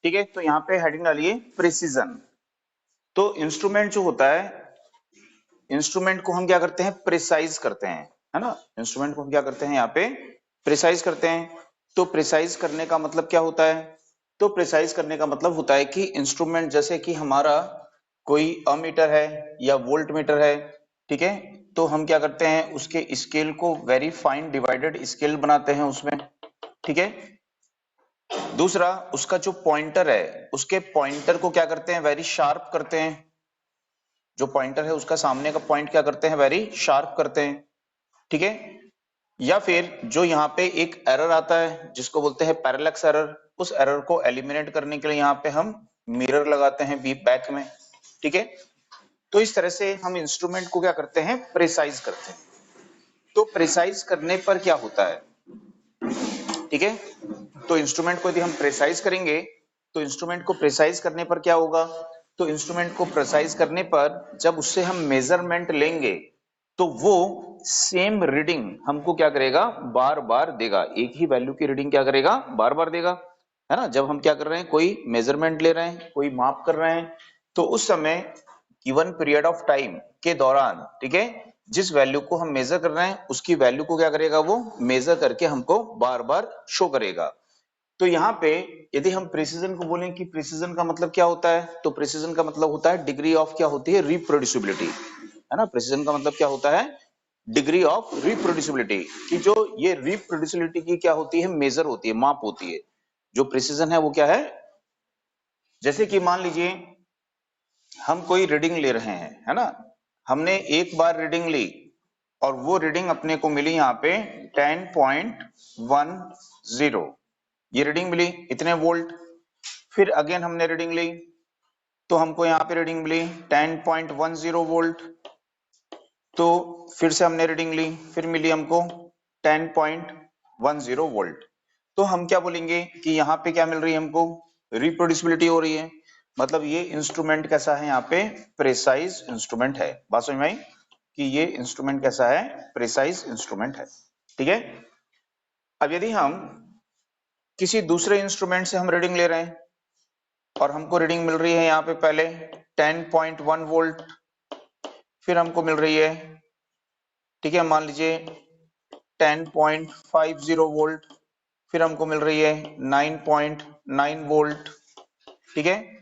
ठीक है, तो यहाँ पे हेडिंग डालिए प्रिसीजन। तो इंस्ट्रूमेंट जो होता है, इंस्ट्रूमेंट को हम क्या करते हैं, प्रिसाइज करते हैं, है ना। इंस्ट्रूमेंट को हम क्या करते हैं, यहाँ पे प्रिसाइज करते हैं। तो प्रिसाइज करने का मतलब क्या होता है, तो प्रिसाइज करने का मतलब होता है कि इंस्ट्रूमेंट, जैसे कि हमारा कोई अमीटर है या वोल्ट मीटर है, ठीक है, तो हम क्या करते हैं, उसके स्केल को वेरी फाइन डिवाइडेड स्केल बनाते हैं उसमें, ठीक है। दूसरा, उसका जो पॉइंटर है, उसके पॉइंटर को क्या करते हैं, वेरी शार्प करते हैं। जो पॉइंटर है उसका सामने का पॉइंट क्या करते हैं, वेरी शार्प करते हैं, ठीक है। या फिर जो यहाँ पे एक एरर आता है जिसको बोलते हैं पैरेलक्स एरर, उस एरर को एलिमिनेट करने के लिए यहाँ पे हम मिरर लगाते हैं बी बैक में, ठीक है। तो इस तरह से हम इंस्ट्रूमेंट को क्या करते हैं, प्रिसाइज करते हैं। तो प्रिसाइज करने पर क्या होता है, ठीक है। तो इंस्ट्रूमेंट को यदि हम प्रिसाइज करेंगे, तो इंस्ट्रूमेंट को प्रिसाइज करने पर क्या होगा, तो इंस्ट्रूमेंट को प्रिसाइज करने पर जब उससे हम मेजरमेंट लेंगे, तो वो सेम रीडिंग हमको क्या करेगा, बार बार देगा। एक ही वैल्यू की रीडिंग क्या करेगा, बार बार देगा, है ना। जब हम क्या कर रहे हैं, कोई मेजरमेंट ले रहे हैं, कोई माप कर रहे हैं, तो उस समय गिवन पीरियड ऑफ टाइम के दौरान, ठीक है, जिस वैल्यू को हम मेजर कर रहे हैं उसकी वैल्यू को क्या करेगा, वो मेजर करके हमको बार बार शो करेगा। तो यहाँ पे यदि हम प्रिसीजन को बोलें कि प्रिसीजन का मतलब क्या होता है, तो प्रिसीजन का मतलब होता है डिग्री ऑफ, क्या होती है, रिप्रोड्यूसिबिलिटी, है ना। प्रिसीजन का मतलब क्या होता है, डिग्री ऑफ रिप्रोड्यूसिबिलिटी, कि जो ये रिप्रोड्यूसिबिलिटी की क्या होती है, मेजर होती है, माप होती है। जो प्रिसीजन है वो क्या है, जैसे कि मान लीजिए हम कोई रीडिंग ले रहे हैं, है ना। हमने एक बार रीडिंग ली और वो रीडिंग अपने को मिली यहाँ पे 10.10, ये रीडिंग मिली इतने वोल्ट। फिर अगेन हमने रीडिंग ली तो हमको यहाँ पे रीडिंग मिली 10.10 वोल्ट। तो फिर से हमने रीडिंग ली, फिर मिली हमको 10.10 वोल्ट। तो हम क्या बोलेंगे कि यहाँ पे क्या मिल रही है हमको, रिप्रोड्यूसिबिलिटी हो रही है। मतलब ये इंस्ट्रूमेंट कैसा है, यहाँ पे प्रिसाइज इंस्ट्रूमेंट है। बात समझ में आई कि ये इंस्ट्रूमेंट कैसा है, प्रिसाइज इंस्ट्रूमेंट है, ठीक है। अब यदि हम किसी दूसरे इंस्ट्रूमेंट से हम रीडिंग ले रहे हैं और हमको रीडिंग मिल रही है यहाँ पे पहले 10.1 वोल्ट, फिर हमको मिल रही है, ठीक है, मान लीजिए 10.50 वोल्ट, फिर हमको मिल रही है 9.9 वोल्ट, ठीक है।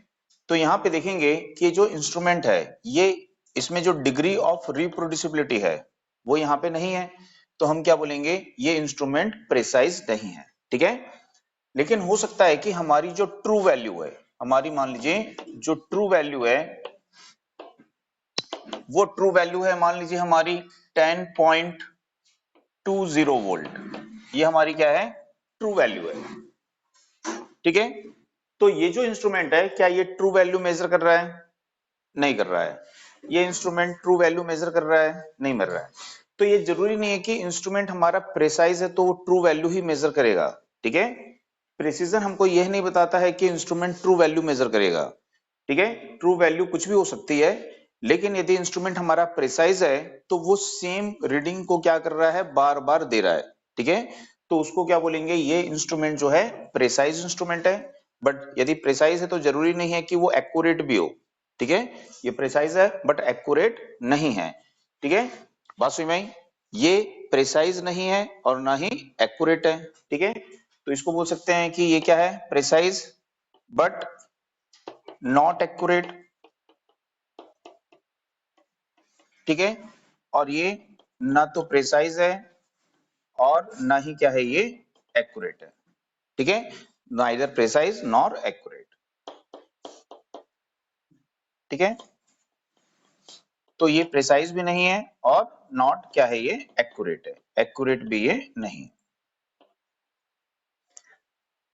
तो यहाँ पे देखेंगे कि जो इंस्ट्रूमेंट है ये, इसमें जो डिग्री ऑफ रिप्रोड्यूसिबिलिटी है वो यहाँ पे नहीं है, तो हम क्या बोलेंगे, ये इंस्ट्रूमेंट प्रिसाइज नहीं है, ठीक है। लेकिन हो सकता है कि हमारी जो ट्रू वैल्यू है, हमारी मान लीजिए जो ट्रू वैल्यू है, वो ट्रू वैल्यू है मान लीजिए हमारी 10.20 वोल्ट, ये हमारी क्या है, ट्रू वैल्यू है, ठीक है। तो ये जो इंस्ट्रूमेंट है, क्या ये ट्रू वैल्यू मेजर कर रहा है, नहीं कर रहा है। ये इंस्ट्रूमेंट ट्रू वैल्यू मेजर कर रहा है, नहीं कर रहा है। तो ये जरूरी नहीं है कि इंस्ट्रूमेंट हमारा प्रिसाइज है तो वो ट्रू वैल्यू ही मेजर करेगा, ठीक है। प्रिसीजन हमको यह नहीं बताता है कि इंस्ट्रूमेंट ट्रू वैल्यू मेजर करेगा, ठीक है। ट्रू वैल्यू कुछ भी हो सकती है, लेकिन यदि इंस्ट्रूमेंट हमारा प्रिसाइज है तो वो सेम रीडिंग को क्या कर रहा है, बार बार दे रहा है, ठीक है। तो उसको क्या बोलेंगे, ये इंस्ट्रूमेंट जो है प्रिसाइज इंस्ट्रूमेंट है। बट यदि प्रिसाइज है तो जरूरी नहीं है कि वो एक्यूरेट भी हो, ठीक है। ये प्रिसाइज है बट एक्यूरेट नहीं है, ठीक है। बात समझ में आई, ये प्रिसाइज नहीं है और ना ही एक्यूरेट है, ठीक है। तो इसको बोल सकते हैं कि ये क्या है, प्रिसाइज बट नॉट एक्यूरेट, ठीक है। और ये ना तो प्रिसाइज है और ना ही क्या है, ये एक्यूरेट है, ठीक है। नाइदर प्रिसाइज नॉर एक्यूरेट, ठीक है। तो ये प्रिसाइज भी नहीं है और नॉट क्या है, ये एक्यूरेट है, एक्यूरेट भी ये नहीं।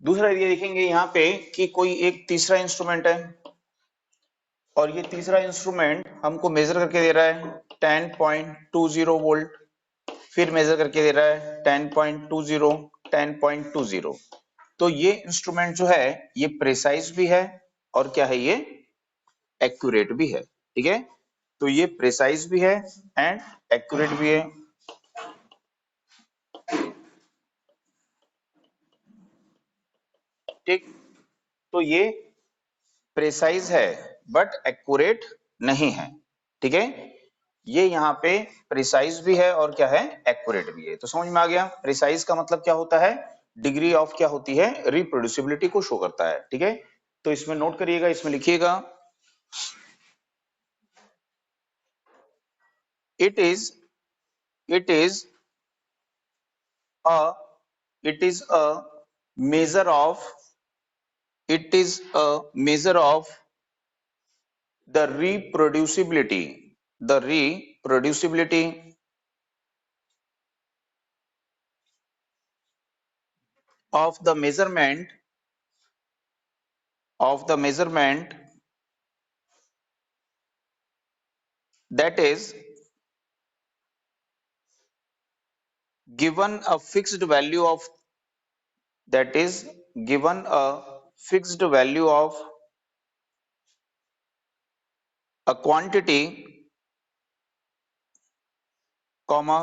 दूसरा ये देखेंगे यहाँ पे कि कोई एक तीसरा इंस्ट्रूमेंट है और ये तीसरा इंस्ट्रूमेंट हमको मेजर करके दे रहा है 10.20 वोल्ट, फिर मेजर करके दे रहा है 10.20, 10.20। तो ये इंस्ट्रूमेंट जो है ये प्रिसाइज भी है और क्या है, ये एक्यूरेट भी है, ठीक है। तो ये प्रिसाइज भी है एंड एक्यूरेट भी है, ठीक। तो ये प्रेसाइज है बट एक्यूरेट नहीं है, ठीक है। ये यहाँ पे प्रिसाइज भी है और क्या है, एक्यूरेट भी है। तो समझ में आ गया, प्रिसाइज का मतलब क्या होता है, डिग्री ऑफ क्या होती है, रिप्रोड्यूसिबिलिटी को शो करता है, ठीक है। तो इसमें नोट करिएगा, इसमें लिखिएगा it is it is a it is a measure of it is a measure of the reproducibility of the measurement that is given a fixed value of that is given a fixed value of a quantity comma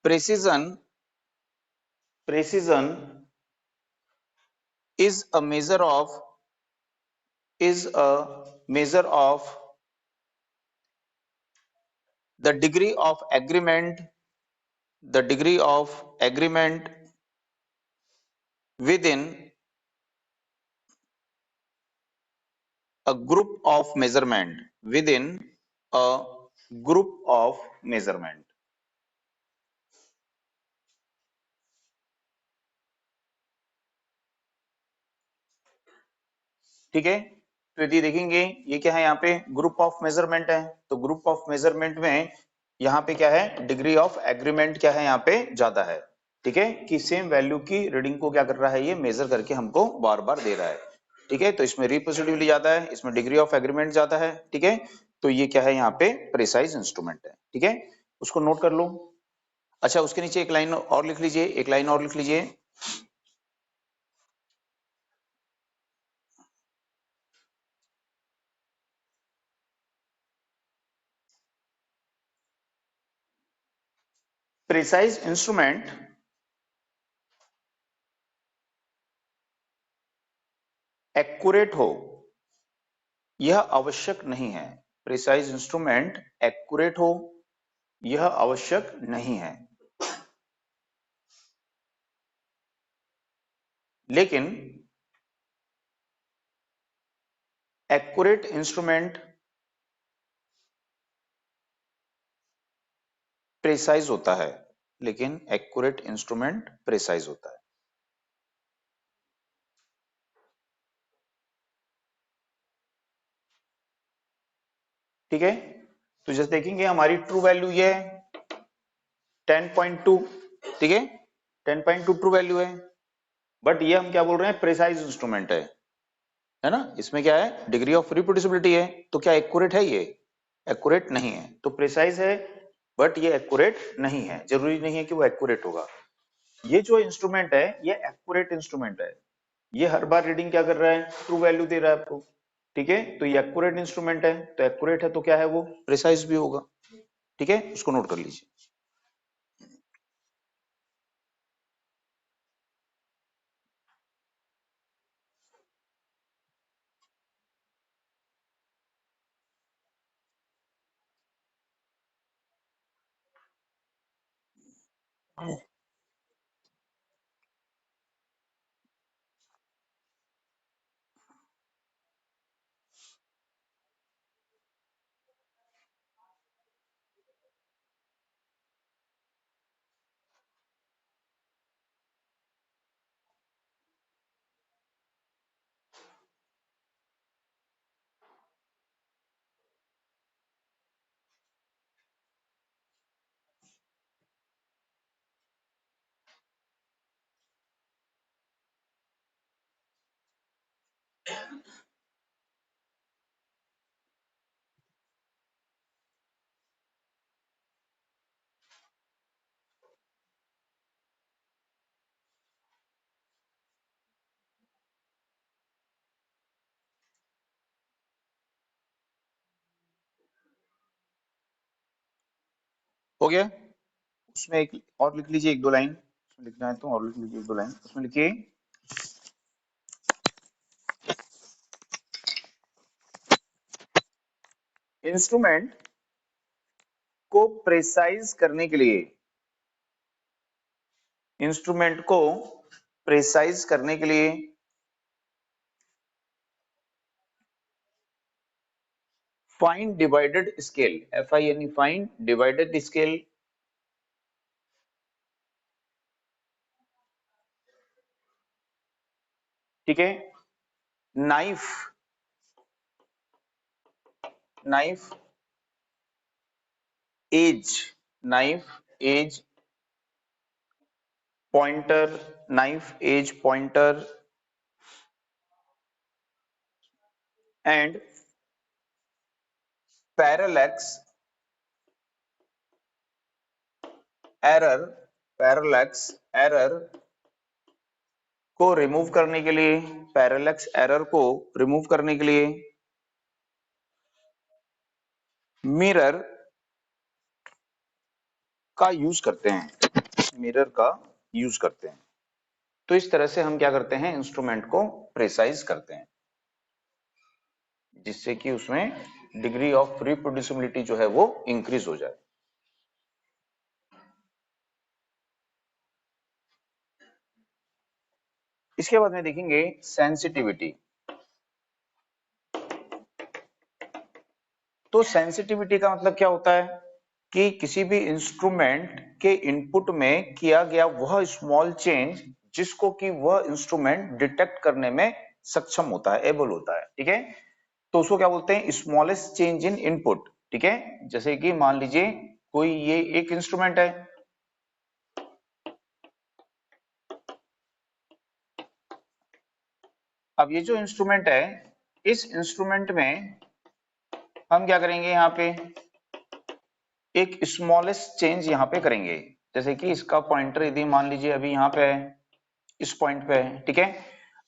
precision is a measure of is a measure of the degree of agreement within a group of a group of measurement, ठीक है। तो यदि देखेंगे ये क्या है, यहाँ पे ग्रुप ऑफ मेजरमेंट है, तो ग्रुप ऑफ मेजरमेंट में यहाँ पे क्या है, डिग्री ऑफ एग्रीमेंट क्या है, यहाँ पे ज्यादा है, ठीक है, कि सेम वैल्यू की रीडिंग को क्या कर रहा है, ये मेजर करके हमको बार बार दे रहा है, ठीक है। तो इसमें रिप्रोड्यूसिबिलिटी ज्यादा है, इसमें डिग्री ऑफ एग्रीमेंट ज्यादा है, ठीक है। तो ये क्या है, यहाँ पे प्रिसाइज इंस्ट्रूमेंट है, ठीक है, उसको नोट कर लो। अच्छा, उसके नीचे एक लाइन और लिख लीजिए, एक लाइन और लिख लीजिए, प्रिसाइज इंस्ट्रूमेंट एक्यूरेट हो यह आवश्यक नहीं है। प्रिसाइज इंस्ट्रूमेंट एक्यूरेट हो यह आवश्यक नहीं है, लेकिन एक्यूरेट इंस्ट्रूमेंट प्रिसाइज होता है, लेकिन एक्यूरेट इंस्ट्रूमेंट प्रिसाइज होता है, ठीक है। तो जैसे देखेंगे हमारी ट्रू वैल्यू ये है 10.2, ठीक है, 10.2 ट्रू वैल्यू है, बट ये हम क्या बोल रहे हैं, प्रिसाइज इंस्ट्रूमेंट है ना, इसमें क्या है, डिग्री ऑफ रिप्रोड्यूसिबिलिटी है, तो क्या एक्यूरेट है, ये एक्यूरेट नहीं है। तो प्रिसाइज है बट ये एक्यूरेट नहीं है, जरूरी नहीं है कि वो एक्यूरेट होगा। ये जो इंस्ट्रूमेंट है ये एक्यूरेट इंस्ट्रूमेंट है, ये हर बार रीडिंग क्या कर रहा है, ट्रू वैल्यू दे रहा है आपको, ठीक है। तो ये एक्यूरेट इंस्ट्रूमेंट है, तो एक्यूरेट है तो क्या है, वो प्रिसाइज भी होगा, ठीक है, उसको नोट कर लीजिए। हो गया, उसमें एक और लिख लीजिए, एक दो लाइन उसमें लिखना है तो और लिख लीजिए, एक दो लाइन उसमें लिखिए, इंस्ट्रूमेंट को प्रेसाइज करने के लिए, इंस्ट्रूमेंट को प्रेसाइज करने के लिए fine divided scale, FINE, fine divided scale, ठीक है। Knife, knife edge, knife edge pointer, knife edge pointer and parallax error, parallax error को रिमूव करने के लिए, पैरेलैक्स एरर को रिमूव करने के लिए मिरर का यूज करते हैं, मिरर का यूज करते हैं। तो इस तरह से हम क्या करते हैं, इंस्ट्रूमेंट को प्रेसाइज करते हैं, जिससे कि उसमें डिग्री ऑफ रिप्रोड्यूसिबिलिटी जो है वो इंक्रीज हो जाए। इसके बाद में देखेंगे सेंसिटिविटी। तो सेंसिटिविटी का मतलब क्या होता है कि किसी भी इंस्ट्रूमेंट के इनपुट में किया गया वह स्मॉल चेंज जिसको कि वह इंस्ट्रूमेंट डिटेक्ट करने में सक्षम होता है, एबल होता है, ठीक है। तो उसको क्या बोलते हैं, स्मॉलेस्ट चेंज इन इनपुट, ठीक है। जैसे कि मान लीजिए कोई ये एक इंस्ट्रूमेंट है, अब ये जो इंस्ट्रूमेंट है, इस इंस्ट्रूमेंट में हम क्या करेंगे, यहाँ पे एक स्मॉलेस्ट चेंज यहाँ पे करेंगे। जैसे कि इसका पॉइंटर यदि मान लीजिए अभी यहाँ पे है, इस पॉइंट पे है, ठीक है।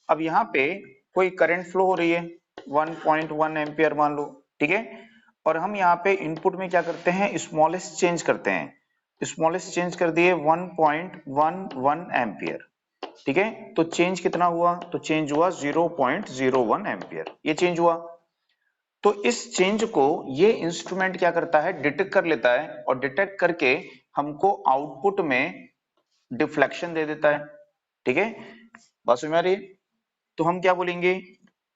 अब यहाँ पे कोई करंट फ्लो हो रही है 1.1 एम्पियर मान लो, ठीक है। और हम यहाँ पे इनपुट में क्या करते हैं, स्मॉलेस्ट चेंज करते हैं, स्मॉलेस्ट चेंज कर दिए 1.11 एम्पियर, ठीक है। तो चेंज कितना हुआ, तो चेंज हुआ 0.01 एम्पियर, ये चेंज हुआ। तो इस चेंज को ये इंस्ट्रूमेंट क्या करता है, डिटेक्ट कर लेता है, और डिटेक्ट करके हमको आउटपुट में डिफ्लेक्शन दे देता है, ठीक है। बात समझ में आ रही है। तो हम क्या बोलेंगे,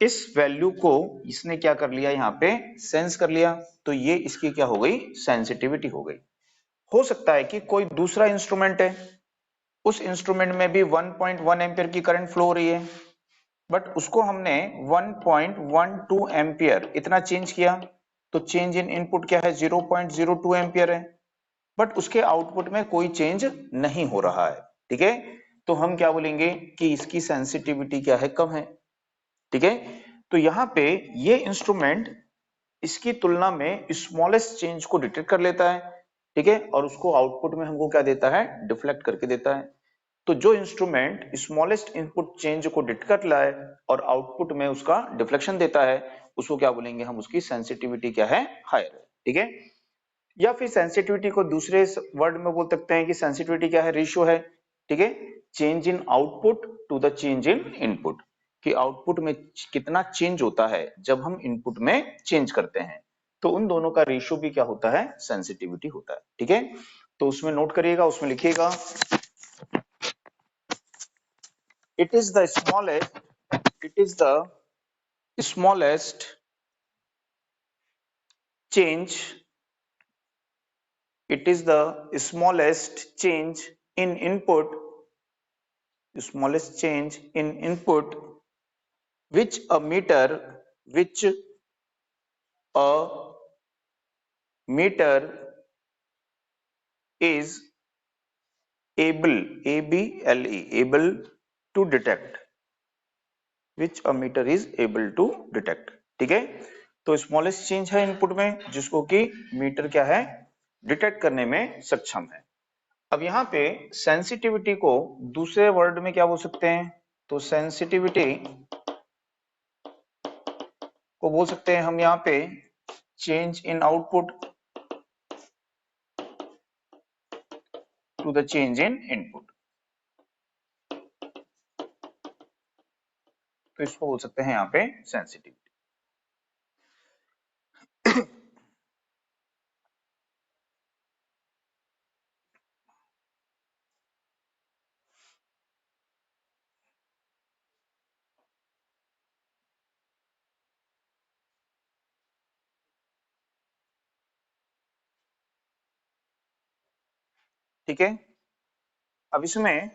इस वैल्यू को इसने क्या कर लिया, यहाँ पे सेंस कर लिया, तो ये इसकी क्या हो गई, सेंसिटिविटी हो गई। हो सकता है कि कोई दूसरा इंस्ट्रूमेंट है, उस इंस्ट्रूमेंट में भी 1.1 एम्पियर की करंट फ्लो हो रही है, बट उसको हमने 1.12 एम्पियर इतना चेंज किया, तो चेंज इन इनपुट क्या है, 0.02 एम्पियर है, बट उसके आउटपुट में कोई चेंज नहीं हो रहा है, ठीक है। तो हम क्या बोलेंगे कि इसकी सेंसिटिविटी क्या है, कम है, ठीक है। तो यहाँ पे ये इंस्ट्रूमेंट इसकी तुलना में स्मॉलेस्ट चेंज को डिटेक्ट कर लेता है, ठीक है, और उसको आउटपुट में हमको क्या देता है, डिफ्लेक्ट करके देता है। तो जो इंस्ट्रूमेंट स्मॉलेस्ट इनपुट चेंज को डिटेक्ट कर लाए और आउटपुट में उसका डिफ्लेक्शन देता है, उसको क्या बोलेंगे हम, उसकी सेंसिटिविटी क्या है, हायर है, ठीक है। या फिर सेंसिटिविटी को दूसरे वर्ड में बोल सकते हैं कि सेंसिटिविटी क्या है, रेशियो है, ठीक है। Change in output to the change in input, कि आउटपुट में कितना चेंज होता है जब हम इनपुट में चेंज करते हैं, तो उन दोनों का रेशियो भी क्या होता है, सेंसिटिविटी होता है, ठीक है। तो उसमें नोट करिएगा, उसमें लिखिएगा, it is the smallest, it is the smallest change, it is the smallest change in input, smallest change in input which a meter, which a meter is able, able to detect, which a meter is able to detect, ठीक है। तो smallest change है input में जिसको कि metre क्या है, detect करने में सक्षम है। अब यहाँ पे सेंसिटिविटी को दूसरे वर्ड में क्या बोल सकते हैं, तो सेंसिटिविटी को बोल सकते हैं हम यहाँ पे change in output to the change in input, तो इसको बोल सकते हैं यहाँ पे सेंसिटिविटी। ठीक है, अब इसमें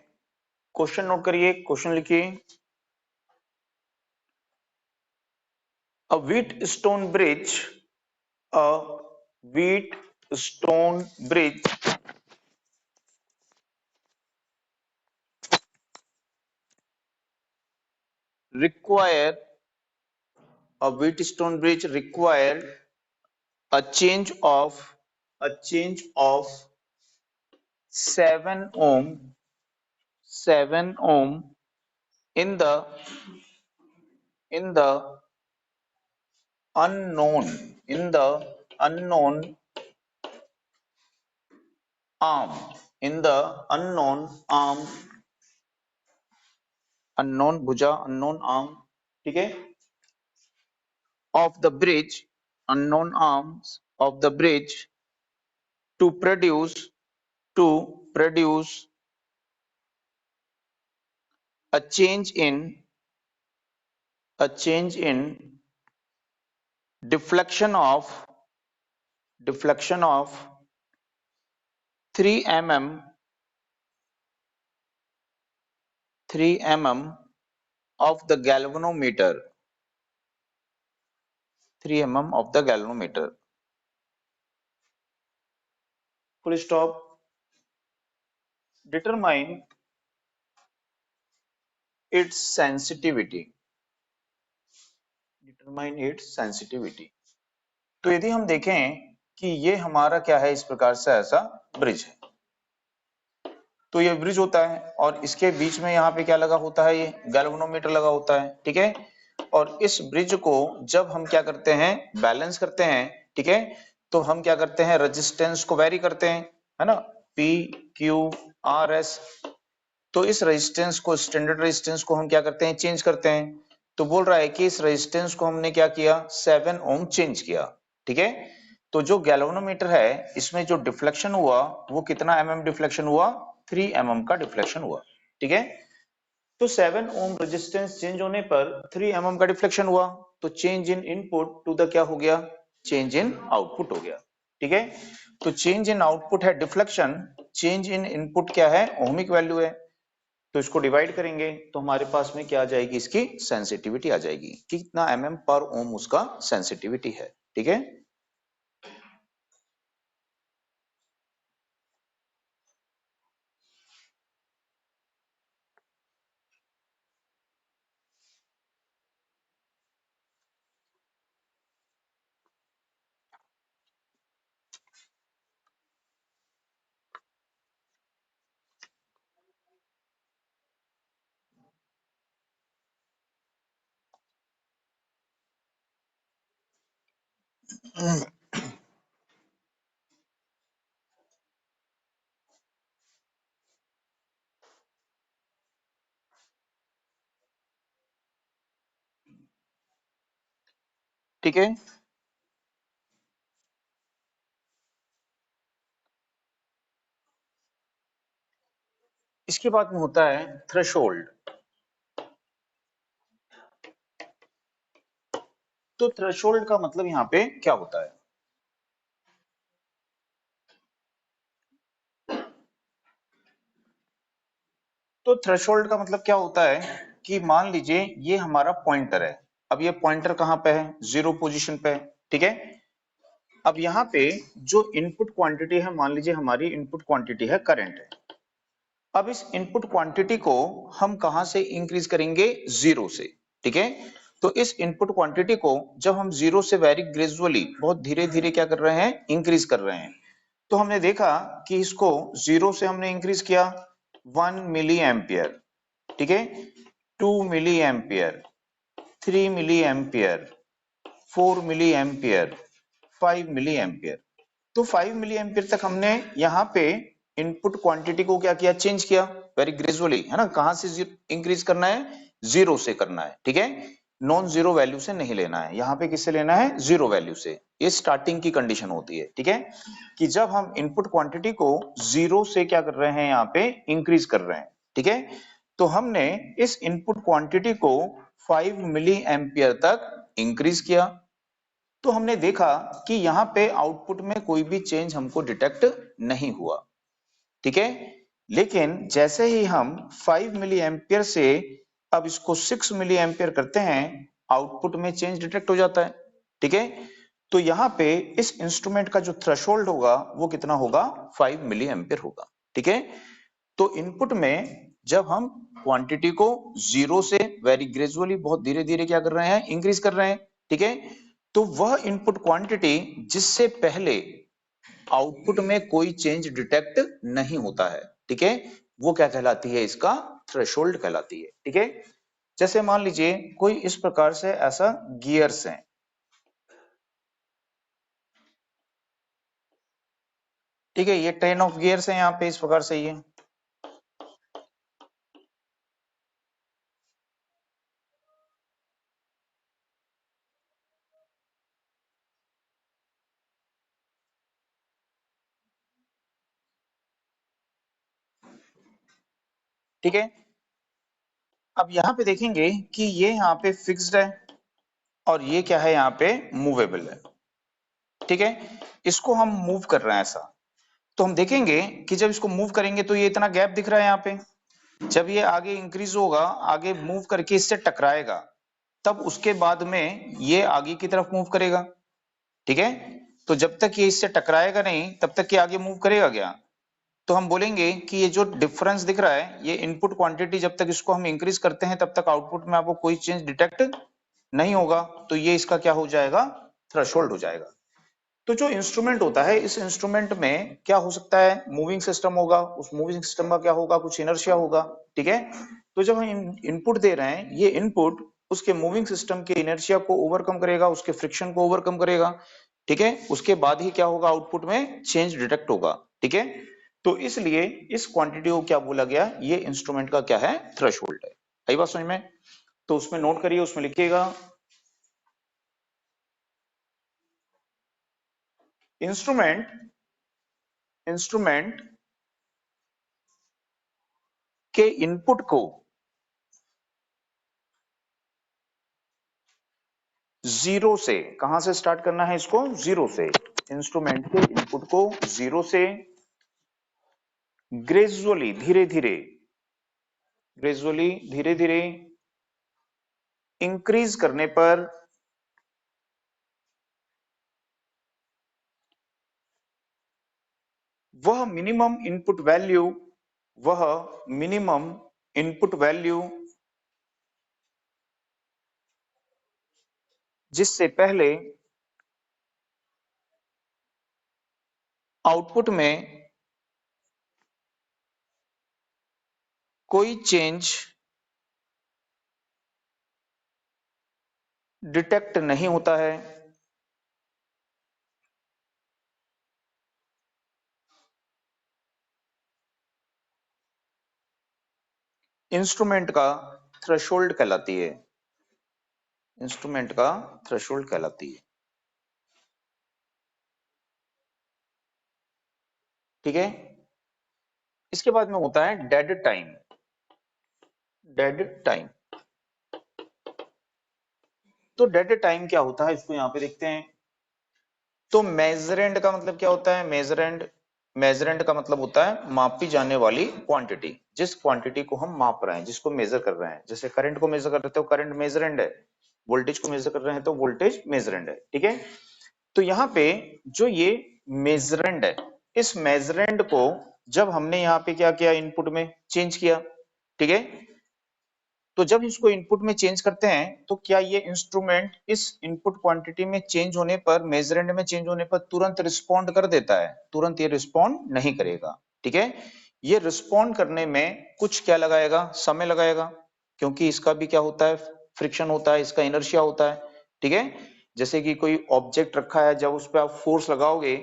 क्वेश्चन नोट करिए, क्वेश्चन लिखिए। A Wheatstone bridge, a Wheatstone bridge require a Wheatstone bridge required a change of 7 ohm in the unknown arm in the unknown bhuja, unknown arm, ठीक है, of the bridge, unknown arms of the bridge to produce a change in deflection of 3 mm 3 mm of the galvanometer, 3 mm of the galvanometer. Full stop. Determine its sensitivity. Determine its sensitivity. तो यदि हम देखें कि ये हमारा क्या है, इस प्रकार से ऐसा ब्रिज है, तो ये ब्रिज होता है और इसके बीच में यहाँ पे क्या लगा होता है, ये गैल्वेनोमीटर लगा होता है, ठीक है। और इस ब्रिज को जब हम क्या करते हैं, बैलेंस करते हैं, ठीक है, तो हम क्या करते हैं, रेजिस्टेंस को वेरी करते हैं, है ना, पी क्यू आर एस। तो इस रेजिस्टेंस को, स्टैंडर्ड रेजिस्टेंस को हम क्या करते हैं, चेंज करते हैं। तो बोल रहा है कि इस रेजिस्टेंस को हमने क्या किया, 7 ओम चेंज किया, ठीक है। तो जो गैल्वेनोमीटर है, इसमें जो डिफ्लेक्शन हुआ वो कितना mm डिफ्लेक्शन हुआ, 3 mm का डिफ्लेक्शन हुआ, ठीक है। तो 7 ओम रेजिस्टेंस चेंज होने पर 3 mm का डिफ्लेक्शन हुआ, तो change in input to the क्या हो गया, चेंज इन आउटपुट हो गया, ठीक है। तो चेंज इन आउटपुट है डिफ्लेक्शन, चेंज इन इनपुट क्या है, ओमिक वैल्यू है। तो इसको डिवाइड करेंगे तो हमारे पास में क्या आ जाएगी, इसकी सेंसिटिविटी आ जाएगी, कितना mm पर ओम उसका सेंसिटिविटी है, ठीक है। ठीक है, इसके बाद में होता है थ्रेशोल्ड। तो थ्रेशोल्ड का मतलब यहाँ पे क्या होता है, तो थ्रेशोल्ड का मतलब क्या होता है कि मान लीजिए ये हमारा पॉइंटर है, अब ये पॉइंटर कहाँ पे है, 0 पोजीशन पे है, ठीक है। अब यहाँ पे जो इनपुट क्वांटिटी है, मान लीजिए हमारी इनपुट क्वांटिटी है करंट है। अब इस इनपुट क्वांटिटी को हम कहां से इंक्रीज करेंगे, 0 से, ठीक है। तो इस इनपुट क्वांटिटी को जब हम 0 से वेरी ग्रेजुअली, बहुत धीरे धीरे क्या कर रहे हैं, इंक्रीज कर रहे हैं, तो हमने देखा कि इसको 0 से हमने इंक्रीज किया 1 मिली एम्पियर, ठीक है, 2 milli ampere, 3 milli ampere, 4 milli ampere, 5 milli ampere. तो 5 मिली एम्पियर तक हमने यहाँ पे इनपुट क्वांटिटी को क्या किया, चेंज किया वेरी ग्रेजुअली, है ना। कहां से इंक्रीज करना है, 0 से करना है, ठीक है। नॉन जीरो वैल्यू से नहीं लेना है, यहाँ पे किससे लेना है, 0 वैल्यू से। ये स्टार्टिंग की कंडीशन होती है, ठीक है, कि जब हम इनपुट क्वांटिटी को 0 से क्या कर रहे हैं, यहाँ पे इंक्रीज कर रहे हैं, ठीक है। तो हमने इस इनपुट क्वांटिटी को 5 मिली एम्पियर तक इंक्रीज किया, तो हमने देखा कि यहाँ पे आउटपुट में कोई भी चेंज हमको डिटेक्ट नहीं हुआ, ठीक है। लेकिन जैसे ही हम 5 मिली एम्पियर से अब इसको 6 मिली एम्पियर करते हैं, आउटपुट में चेंज डिटेक्ट हो जाता है, ठीक है। तो यहाँ पे इस इंस्ट्रूमेंट का जो थ्रेशोल्ड होगा वो कितना होगा, 5 मिली एम्पियर होगा, ठीक है। तो इनपुट में जब हम क्वांटिटी को जीरो से वेरी ग्रेजुअली बहुत धीरे धीरे क्या कर रहे हैं, इंक्रीज कर रहे हैं, ठीक है। तो वह इनपुट क्वांटिटी जिससे पहले आउटपुट में कोई चेंज डिटेक्ट नहीं होता है, ठीक है, वो क्या कहलाती है, इसका थ्रेशोल्ड कहलाती है, ठीक है। जैसे मान लीजिए कोई इस प्रकार से ऐसा गियर्स है, ठीक है, ये ट्रेन ऑफ गियर्स है यहाँ पे इस प्रकार से, ये ठीक है। अब यहाँ पे देखेंगे कि ये यहाँ पे फिक्स्ड है और ये क्या है, यहाँ पे मूवेबल है, ठीक है। इसको हम मूव कर रहे हैं ऐसा, तो हम देखेंगे कि जब इसको मूव करेंगे तो ये इतना गैप दिख रहा है यहाँ पे, जब ये आगे इंक्रीज होगा, आगे मूव करके इससे टकराएगा, तब उसके बाद में ये आगे की तरफ मूव करेगा, ठीक है। तो जब तक ये इससे टकराएगा नहीं तब तक ये आगे मूव करेगा क्या, तो हम बोलेंगे कि ये जो डिफरेंस दिख रहा है, ये इनपुट क्वांटिटी जब तक इसको हम इंक्रीज करते हैं तब तक आउटपुट में आपको कोई चेंज डिटेक्ट नहीं होगा, तो ये इसका क्या हो जाएगा, थ्रेशोल्ड हो जाएगा। तो जो इंस्ट्रूमेंट होता है, इस इंस्ट्रूमेंट में क्या हो सकता है, मूविंग सिस्टम होगा, उस मूविंग सिस्टम का क्या होगा, कुछ इनर्शिया होगा, ठीक है। तो जब हम इनपुट दे रहे हैं, ये इनपुट उसके मूविंग सिस्टम के इनर्शिया को ओवरकम करेगा, उसके फ्रिक्शन को ओवरकम करेगा, ठीक है। उसके बाद ही क्या होगा, आउटपुट में चेंज डिटेक्ट होगा, ठीक है। तो इसलिए इस क्वांटिटी को क्या बोला गया, ये इंस्ट्रूमेंट का क्या है, थ्रेशोल्ड है। आई बात समझ में, तो उसमें नोट करिए, उसमें लिखिएगा इंस्ट्रूमेंट, इंस्ट्रूमेंट के इनपुट को जीरो से, कहां से स्टार्ट करना है इसको, जीरो से, इंस्ट्रूमेंट के इनपुट को जीरो से ग्रेजुअली, धीरे धीरे, ग्रेजुअली धीरे धीरे इंक्रीज करने पर वह मिनिमम इनपुट वैल्यू, वह मिनिमम इनपुट वैल्यू जिससे पहले आउटपुट में कोई चेंज डिटेक्ट नहीं होता है, इंस्ट्रूमेंट का थ्रेशोल्ड कहलाती है, इंस्ट्रूमेंट का थ्रेशोल्ड कहलाती है, ठीक है। इसके बाद में होता है डेड टाइम, डेड टाइम। तो डेड टाइम क्या होता है, इसको यहां पे देखते हैं। तो मेजरेंड का मतलब क्या होता है, मेजरेंड, मेजरेंड का मतलब होता है मापी जाने वाली क्वांटिटी, जिस क्वांटिटी को हम माप रहे हैं, जिसको मेजर कर रहे हैं, जैसे करंट को मेजर कर रहे हो, करंट मेजरेंड है, वोल्टेज को मेजर कर रहे हैं तो वोल्टेज मेजरेंड है, ठीक है। तो यहाँ पे जो ये मेजरेंड है, इस मेजरेंड को जब हमने यहाँ पे क्या किया, इनपुट में चेंज किया, ठीक है। तो जब इसको इनपुट में चेंज करते हैं तो क्या ये इंस्ट्रूमेंट इस इनपुट क्वांटिटी में चेंज होने पर, मेजरेंड में चेंज होने पर तुरंत रिस्पॉन्ड कर देता है, तुरंत ये रिस्पॉन्ड नहीं करेगा, ठीक है। ये रिस्पॉन्ड करने में कुछ क्या लगाएगा, समय लगाएगा, क्योंकि इसका भी क्या होता है, फ्रिक्शन होता है, इसका इनर्शिया होता है, ठीक है। जैसे कि कोई ऑब्जेक्ट रखा है, जब उस पर आप फोर्स लगाओगे,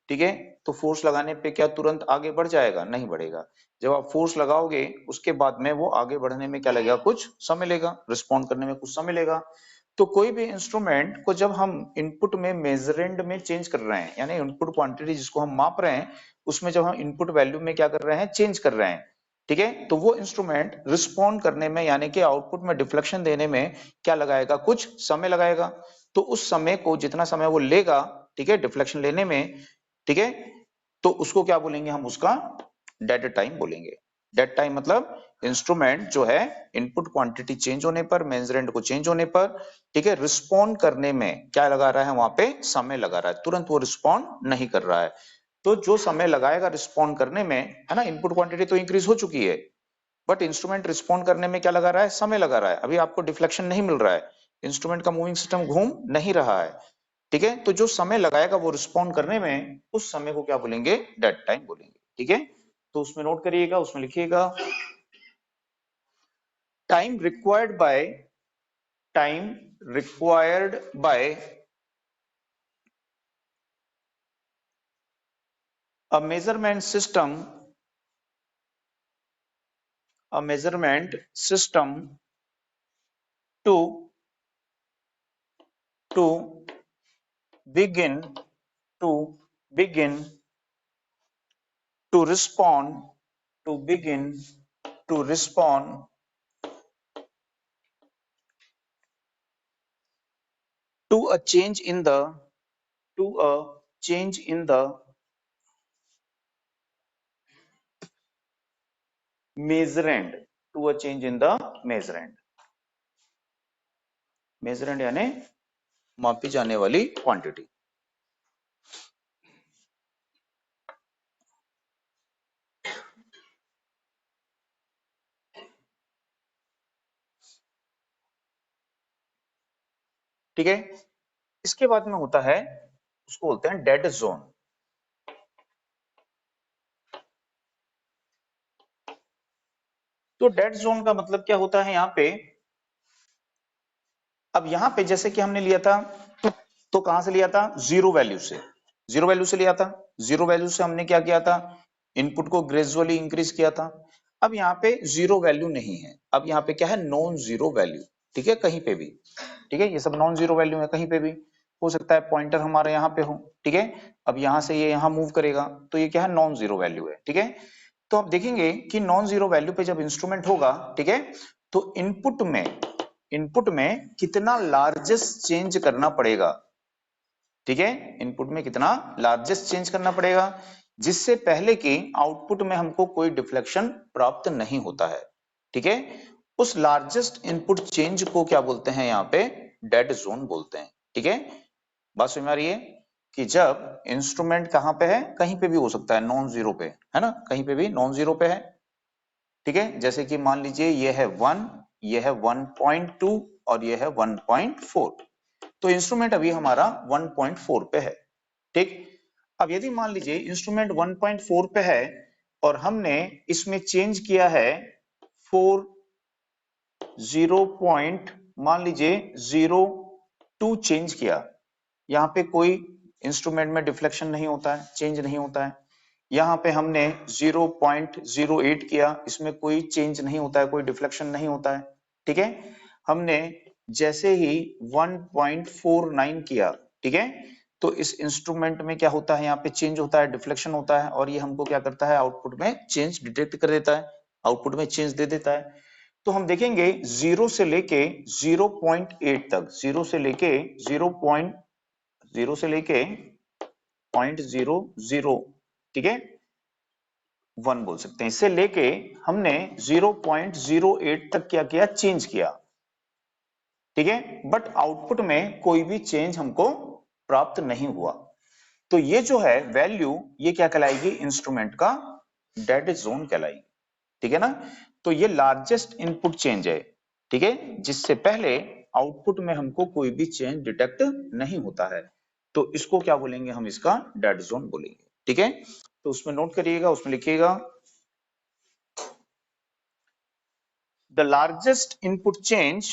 ठीक है, तो फोर्स लगाने पे क्या तुरंत आगे बढ़ जाएगा, नहीं बढ़ेगा। जब आप फोर्स लगाओगे उसके बाद में वो आगे बढ़ने में क्या लगेगा, कुछ समय लेगा, रिस्पॉन्ड करने में कुछ समय लेगा। तो कोई भी इंस्ट्रूमेंट को जब हम इनपुट में मेजरेंड में चेंज कर रहे हैं, यानी इनपुट क्वांटिटी जिसको हम माप रहे हैं, उसमें जब हम इनपुट वैल्यू में क्या कर रहे हैं, चेंज कर रहे हैं, ठीक है, तो वो इंस्ट्रूमेंट रिस्पॉन्ड करने में, यानी कि आउटपुट में डिफ्लेक्शन देने में क्या लगाएगा, कुछ समय लगाएगा। तो उस समय को, जितना समय वो लेगा, ठीक है, डिफ्लेक्शन लेने में, ठीक है, तो उसको क्या बोलेंगे हम, उसका डेड टाइम बोलेंगे। डेड टाइम मतलब इंस्ट्रूमेंट जो है इनपुट क्वांटिटी चेंज होने पर, मेजरेंट को चेंज होने पर, ठीक है, रिस्पॉन्ड करने में क्या लगा रहा है, वहां पे समय लगा रहा है, तुरंत वो रिस्पॉन्ड नहीं कर रहा है। तो जो समय लगाएगा रिस्पॉन्ड करने में, है ना, इनपुट क्वांटिटी तो इंक्रीज हो चुकी है, बट इंस्ट्रूमेंट रिस्पॉन्ड करने में क्या लगा रहा है, समय लगा रहा है। अभी आपको डिफ्लेक्शन नहीं मिल रहा है, इंस्ट्रूमेंट का मूविंग सिस्टम घूम नहीं रहा है, ठीक है। तो जो समय लगाएगा वो रिस्पॉन्ड करने में, उस समय को क्या बोलेंगे, डेड टाइम बोलेंगे, ठीक है। तो उसमें नोट करिएगा, उसमें लिखिएगा time required by time required by a measurement system, a measurement system to to begin to begin to respond to begin to respond to a change in the to a change in the measurand to a change in the measurand measurand यानी मापी जाने वाली quantity. ठीक है, इसके बाद में होता है, उसको बोलते हैं डेड जोन। तो डेड जोन का मतलब क्या होता है यहाँ पे, अब यहां पे जैसे कि हमने लिया था, तो कहां से लिया था, जीरो वैल्यू से, जीरो वैल्यू से लिया था। जीरो वैल्यू से हमने क्या किया था, इनपुट को ग्रेजुअली इंक्रीज किया था। अब यहाँ पे जीरो वैल्यू नहीं है, अब यहाँ पे क्या है, नॉन जीरो वैल्यू, ठीक है, कहीं पे भी, ठीक है, ये सब नॉन जीरो वैल्यू है, कहीं पे भी हो सकता है पॉइंटर हमारे यहाँ पे हो, ठीक है। अब यहाँ से ये यहाँ मूव करेगा, तो ये क्या है, नॉन जीरो वैल्यू है, ठीक है। तो आप देखेंगे कि नॉन जीरो वैल्यू पे जब इंस्ट्रूमेंट होगा, ठीक है, तो इनपुट में कितना लार्जेस्ट चेंज करना पड़ेगा, ठीक है, इनपुट में कितना लार्जेस्ट चेंज करना पड़ेगा, जिससे पहले कि आउटपुट में हमको कोई डिफ्लेक्शन प्राप्त नहीं होता है, ठीक है। उस लार्जेस्ट इनपुट चेंज को क्या बोलते हैं, यहाँ पे डेड जोन बोलते हैं, ठीक है। बात समझ में आ रही है कि जब इंस्ट्रूमेंट कहां पे है, कहीं पे भी हो सकता है, नॉन जीरो पे है ना, कहीं पे भी नॉन जीरो पे है, ठीक है। जैसे कि मान लीजिए ये है 1, ये है 1.2 और ये है 1.4, तो इंस्ट्रूमेंट अभी हमारा 1.4 पे है, ठीक। अब यदि मान लीजिए इंस्ट्रूमेंट 1.4 पे है और हमने इसमें चेंज किया है 4 0 पॉइंट, मान लीजिए 0.2 चेंज किया, यहाँ पे कोई इंस्ट्रूमेंट में डिफ्लेक्शन नहीं होता है, चेंज नहीं होता है। यहाँ पे हमने 0.08 किया, इसमें कोई चेंज नहीं होता है, कोई डिफ्लेक्शन नहीं होता है, ठीक है। हमने जैसे ही 1.49 किया, ठीक है, तो इस इंस्ट्रूमेंट में क्या होता है, यहाँ पे चेंज होता है, डिफ्लेक्शन होता है, और ये हमको क्या करता है, आउटपुट में चेंज डिटेक्ट कर देता है, आउटपुट में चेंज दे देता है। तो हम देखेंगे 0 से लेके 0.8 तक, 0 से लेके 0 से लेके 0.00, ठीक है, 1 बोल सकते हैं, इससे लेके हमने 0.08 तक क्या किया, चेंज किया, ठीक है, बट आउटपुट में कोई भी चेंज हमको प्राप्त नहीं हुआ। तो ये जो है वैल्यू, ये क्या कहलाएगी, इंस्ट्रूमेंट का डेड जोन कहलाएगी, ठीक है ना। तो ये लार्जेस्ट इनपुट चेंज है, ठीक है, जिससे पहले आउटपुट में हमको कोई भी चेंज डिटेक्ट नहीं होता है, तो इसको क्या बोलेंगे, हम इसका डेड जोन बोलेंगे, ठीक है। तो उसमें नोट करिएगा, उसमें लिखिएगा the largest input change,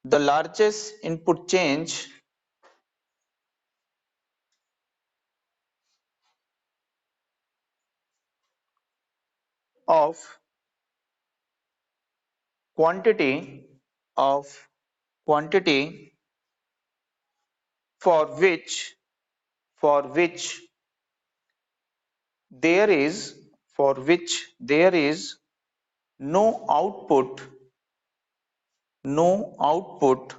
the largest input change of quantity of quantity for which for which there is for which there is no output, no output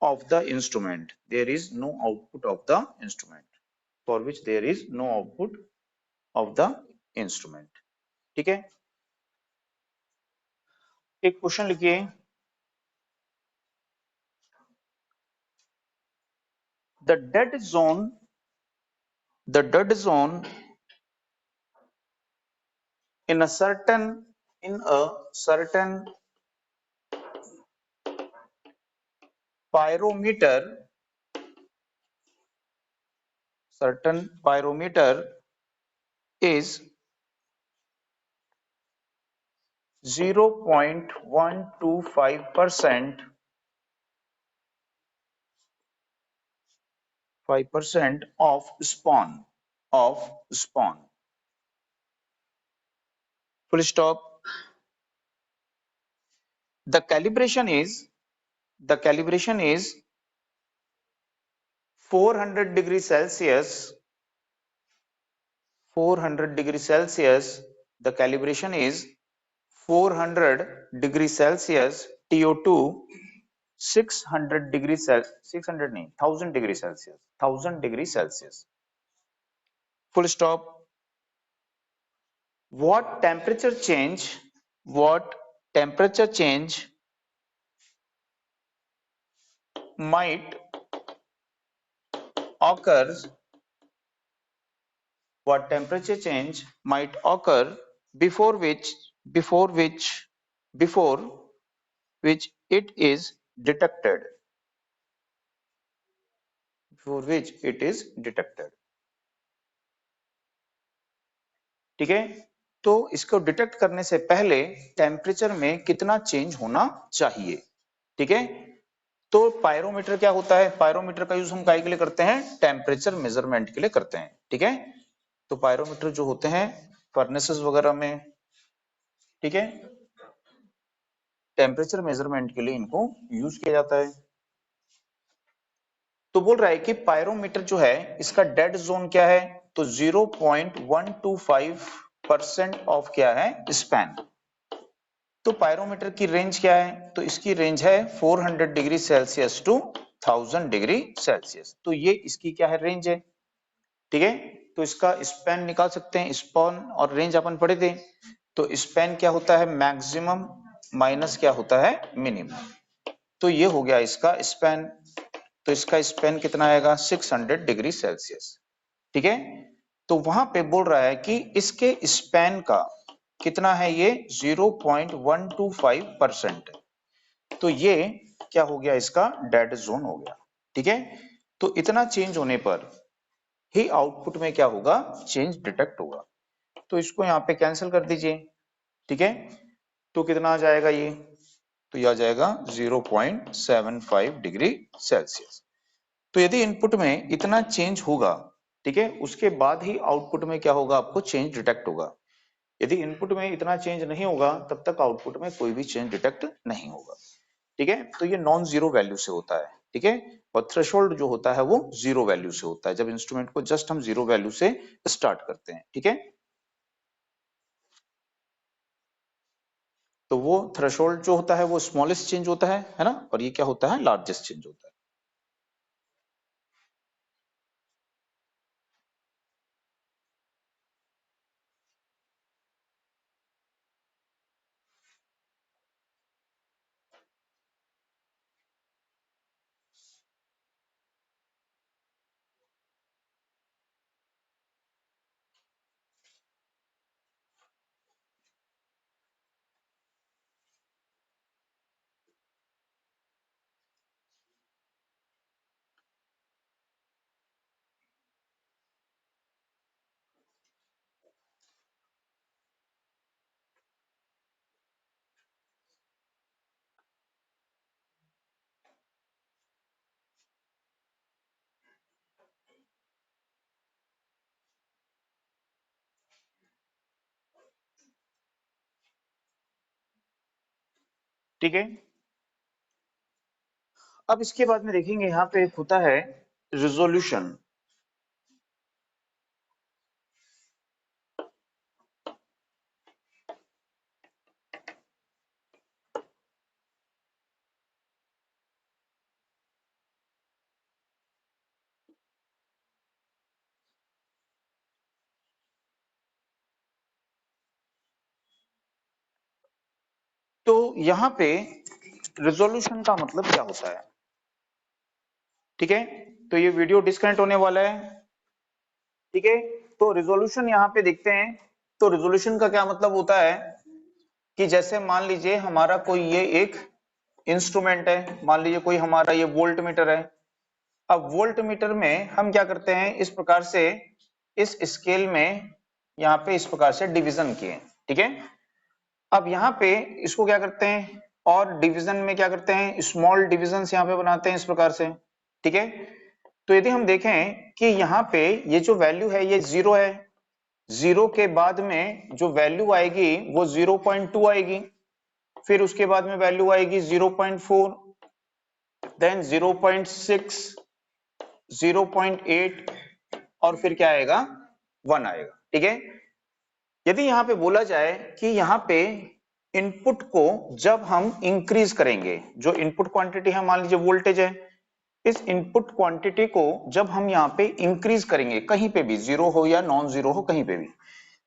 of the instrument, there is no output of the instrument, for which there is no output of the instrument, ठीक है, एक question लिखिए, the dead zone, the dead zone in a certain pyrometer, is 0.125% 5% of spawn, full stop. The calibration is 400 degrees Celsius, 400 degrees Celsius. The calibration is 400 degrees Celsius TO2, 600 degrees Celsius, 600 नहीं, 1000 degrees Celsius, 1000 degrees Celsius, full stop. What temperature change, what temperature change might occur, what temperature change might occur before which, before which, before which it is detected, before which it is detected, ठीक है। तो इसको detect करने से पहले temperature में कितना change होना चाहिए, ठीक है। तो पायरोमीटर क्या होता है, पायरोमीटर का यूज हम काय के लिए करते हैं, टेम्परेचर मेजरमेंट के लिए करते हैं, ठीक है। तो पायरोमीटर जो होते हैं फर्नेसेस वगैरह में, ठीक है, टेम्परेचर मेजरमेंट के लिए इनको यूज किया जाता है। तो बोल रहा है कि पायरोमीटर जो है इसका डेड जोन क्या है, तो 0.125% ऑफ क्या है, स्पैन। तो पायरोमीटर की रेंज क्या है, तो इसकी रेंज है 400 degree Celsius to 1000 degree Celsius. तो ये इसकी क्या है, रेंज है, ठीक है। तो इसका स्पैन निकाल सकते हैं, स्पैन और रेंज अपन पढ़े थे। तो स्पैन क्या होता है, मैक्सिमम माइनस क्या होता है, मिनिमम। तो ये हो गया इसका स्पैन। तो इसका स्पैन कितना आएगा, 600 डिग्री सेल्सियस, ठीक है। तो वहां पे बोल रहा है कि इसके स्पैन का कितना है, ये 0.125%। तो ये क्या हो गया, इसका डेड जोन हो गया, ठीक है। तो इतना चेंज होने पर ही आउटपुट में क्या होगा, चेंज डिटेक्ट होगा। तो इसको यहाँ पे कैंसिल कर दीजिए, ठीक है। तो कितना आ जाएगा ये, तो ये आ जाएगा 0.75 डिग्री सेल्सियस। तो यदि इनपुट में इतना चेंज होगा, ठीक है, उसके बाद ही आउटपुट में क्या होगा, आपको चेंज डिटेक्ट होगा। यदि इनपुट में इतना चेंज नहीं होगा तब तक आउटपुट में कोई भी चेंज डिटेक्ट नहीं होगा, ठीक है। तो ये नॉन जीरो वैल्यू से होता है, ठीक है। और थ्रेशोल्ड जो होता है वो जीरो वैल्यू से होता है, जब इंस्ट्रूमेंट को जस्ट हम जीरो वैल्यू से स्टार्ट करते हैं, ठीक है। तो वो थ्रेशोल्ड जो होता है वो स्मॉलेस्ट चेंज होता है ना, और ये क्या होता है, लार्जेस्ट चेंज होता है। ठीक है, अब इसके बाद में देखेंगे यहाँ पे एक होता है रिजोल्यूशन। तो यहाँ पे रिजोल्यूशन का मतलब क्या होता है, ठीक है। तो ये वीडियो डिस्कनेक्ट होने वाला है, ठीक है। तो रिजोल्यूशन यहाँ पे देखते हैं। तो रिजोल्यूशन का क्या मतलब होता है कि जैसे मान लीजिए हमारा कोई ये एक इंस्ट्रूमेंट है, मान लीजिए कोई हमारा ये वोल्ट मीटर है। अब वोल्ट मीटर में हम क्या करते हैं, इस प्रकार से इस स्केल में यहाँ पे इस प्रकार से डिवीजन किए, ठीक है। अब यहाँ पे इसको क्या करते हैं, और डिवीजन में क्या करते हैं, स्मॉल डिविजन यहाँ पे बनाते हैं इस प्रकार से, ठीक है। तो यदि हम देखें कि यहाँ पे ये जो वैल्यू है ये 0 है, 0 के बाद में जो वैल्यू आएगी वो 0.2 आएगी, फिर उसके बाद में वैल्यू आएगी 0.4, देन 0.6, 0.8 और फिर क्या आएगा, 1 आएगा, ठीक है। यदि यहाँ पे बोला जाए कि यहाँ पे इनपुट को जब हम इंक्रीज करेंगे, जो इनपुट क्वांटिटी है मान लीजिए वोल्टेज है, इस इनपुट क्वांटिटी को जब हम यहाँ पे इंक्रीज करेंगे, कहीं पे भी जीरो हो या नॉन जीरो हो कहीं पे भी,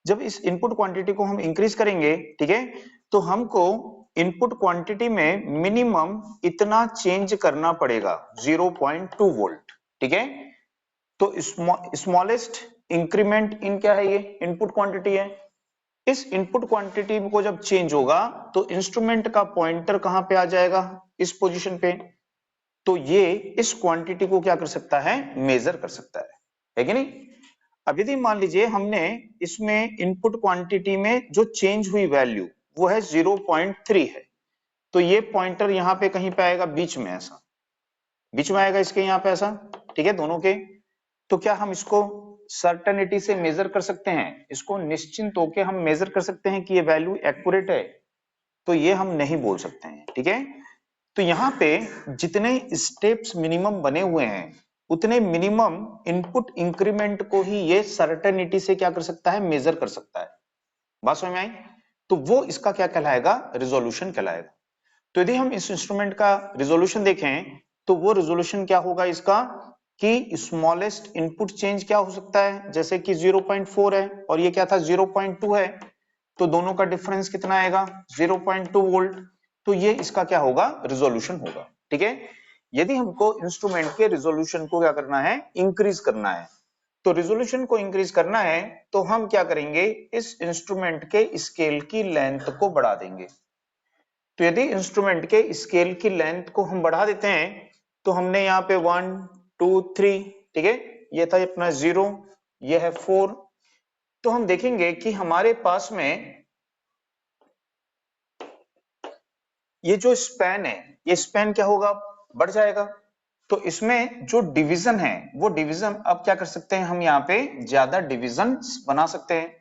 जब इस इनपुट क्वांटिटी को हम इंक्रीज करेंगे, ठीक है, तो हमको इनपुट क्वांटिटी में मिनिमम इतना चेंज करना पड़ेगा 0.2 वोल्ट, ठीक है। तो स्मॉलेस्ट इंक्रीमेंट इन क्या है, ये इनपुट क्वांटिटी है। इस इनपुट क्वांटिटी को जब चेंज होगा तो इंस्ट्रूमेंट का पॉइंटर कहां पे आ जाएगा, इस पोजीशन पे। तो ये इस क्वांटिटी को क्या कर सकता है, मेजर कर सकता है कि नहीं। अब यदि मान लीजिए हमने इसमें इनपुट क्वांटिटी में जो चेंज हुई वैल्यू वो है 0.3 है, तो ये पॉइंटर यहाँ पे कहीं पे आएगा बीच में, ऐसा बीच में आएगा इसके यहाँ पे ऐसा, ठीक है, दोनों के। तो क्या हम इसको सर्टेनिटी से मेजर कर सकते हैं, इसको निश्चिंत होकर हम मेजर कर सकते हैं कि ये वैल्यू एक्यूरेट है, तो ये हम नहीं बोल सकते हैं, ठीक है। तो यहाँ पे जितने स्टेप्स मिनिमम बने हुए हैं उतने मिनिमम इनपुट इंक्रीमेंट को ही ये सर्टेनिटी से क्या कर सकता है, मेजर कर सकता है। बात समझ में आई। तो वो इसका क्या कहलाएगा, रिजोल्यूशन कहलाएगा। तो यदि हम इस इंस्ट्रूमेंट का रिजोल्यूशन देखें तो वो रिजोल्यूशन क्या होगा इसका, कि स्मॉलेस्ट इनपुट चेंज क्या हो सकता है, जैसे कि 0.4 है और ये क्या था 0.2 है, तो दोनों का डिफरेंस कितना आएगा, 0.2 वोल्ट। तो ये इसका क्या होगा, रिजोल्यूशन होगा, ठीक है। यदि हमको इंस्ट्रूमेंट के रिजोल्यूशन को क्या करना है, इंक्रीज करना है, तो रिजोल्यूशन को इंक्रीज करना है तो हम क्या करेंगे, इस इंस्ट्रूमेंट के स्केल की लेंथ को बढ़ा देंगे। तो यदि इंस्ट्रूमेंट के स्केल की लेंथ को हम बढ़ा देते हैं, तो हमने यहाँ पे 1 2 3, ठीक है, ये था अपना 0, ये है 4, तो हम देखेंगे कि हमारे पास में ये जो स्पैन है, ये स्पैन क्या होगा, बढ़ जाएगा। तो इसमें जो डिवीजन है वो डिवीजन अब क्या कर सकते हैं, हम यहाँ पे ज्यादा डिविजन बना सकते हैं।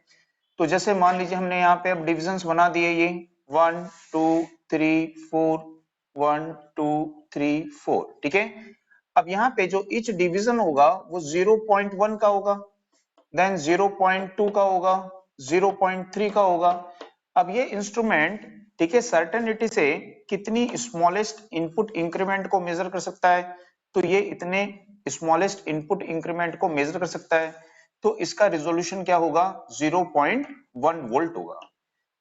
तो जैसे मान लीजिए हमने यहाँ पे अब डिविजन्स बना दिए, ये 1 2 3 4, 1 2 3 4, ठीक है। अब यहाँ पे जो ईच डिवीजन होगा वो 0.1 का होगा, देन 0.2 का होगा, 0.3 का होगा। अब ये इंस्ट्रूमेंट, ठीक है, सर्टेनिटी से कितनी स्मॉलेस्ट इनपुट इंक्रीमेंट को मेजर कर सकता है, तो ये इतने स्मॉलेस्ट इनपुट इंक्रीमेंट को मेजर कर सकता है। तो इसका रिजोल्यूशन क्या होगा, 0.1 वोल्ट होगा।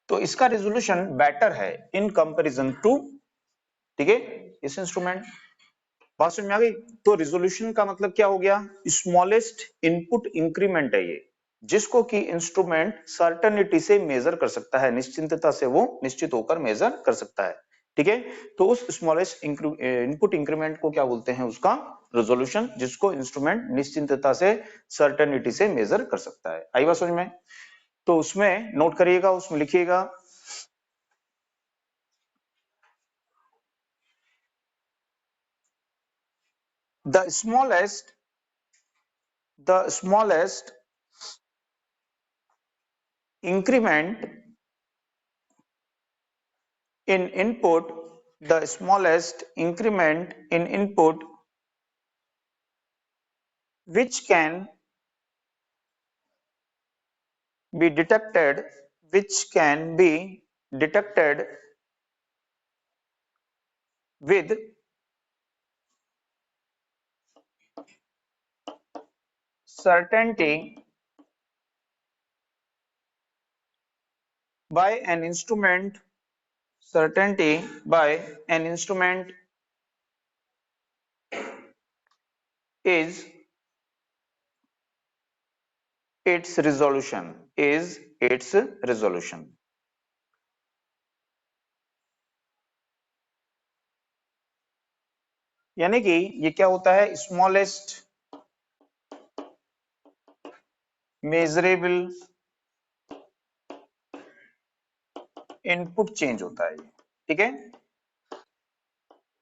तो इसका रिजोल्यूशन बेटर है इन कंपैरिजन टू, ठीक है, इस इंस्ट्रूमेंट। बात समझ में आ गई। तो रिजोल्यूशन का मतलब क्या हो गया, स्मॉलेस्ट इनपुट इंक्रीमेंट है ये, जिसको कि इंस्ट्रूमेंट सर्टेनिटी से मेजर कर सकता है, निश्चिंतता से वो निश्चित होकर मेजर कर सकता है, ठीक है। तो उस स्मॉलेस्ट इनपुट इंक्रीमेंट को क्या बोलते हैं, उसका रिजोल्यूशन, जिसको इंस्ट्रूमेंट निश्चिंतता से सर्टेनिटी से मेजर कर सकता है। आई बात समझ में। तो उसमें नोट करिएगा, उसमें लिखिएगा the smallest increment in input, the smallest increment in input which can be detected, which can be detected with certainty by an instrument certainty by an instrument is its resolution. यानी कि ये क्या होता है, smallest measurable input change होता है ये, ठीक है।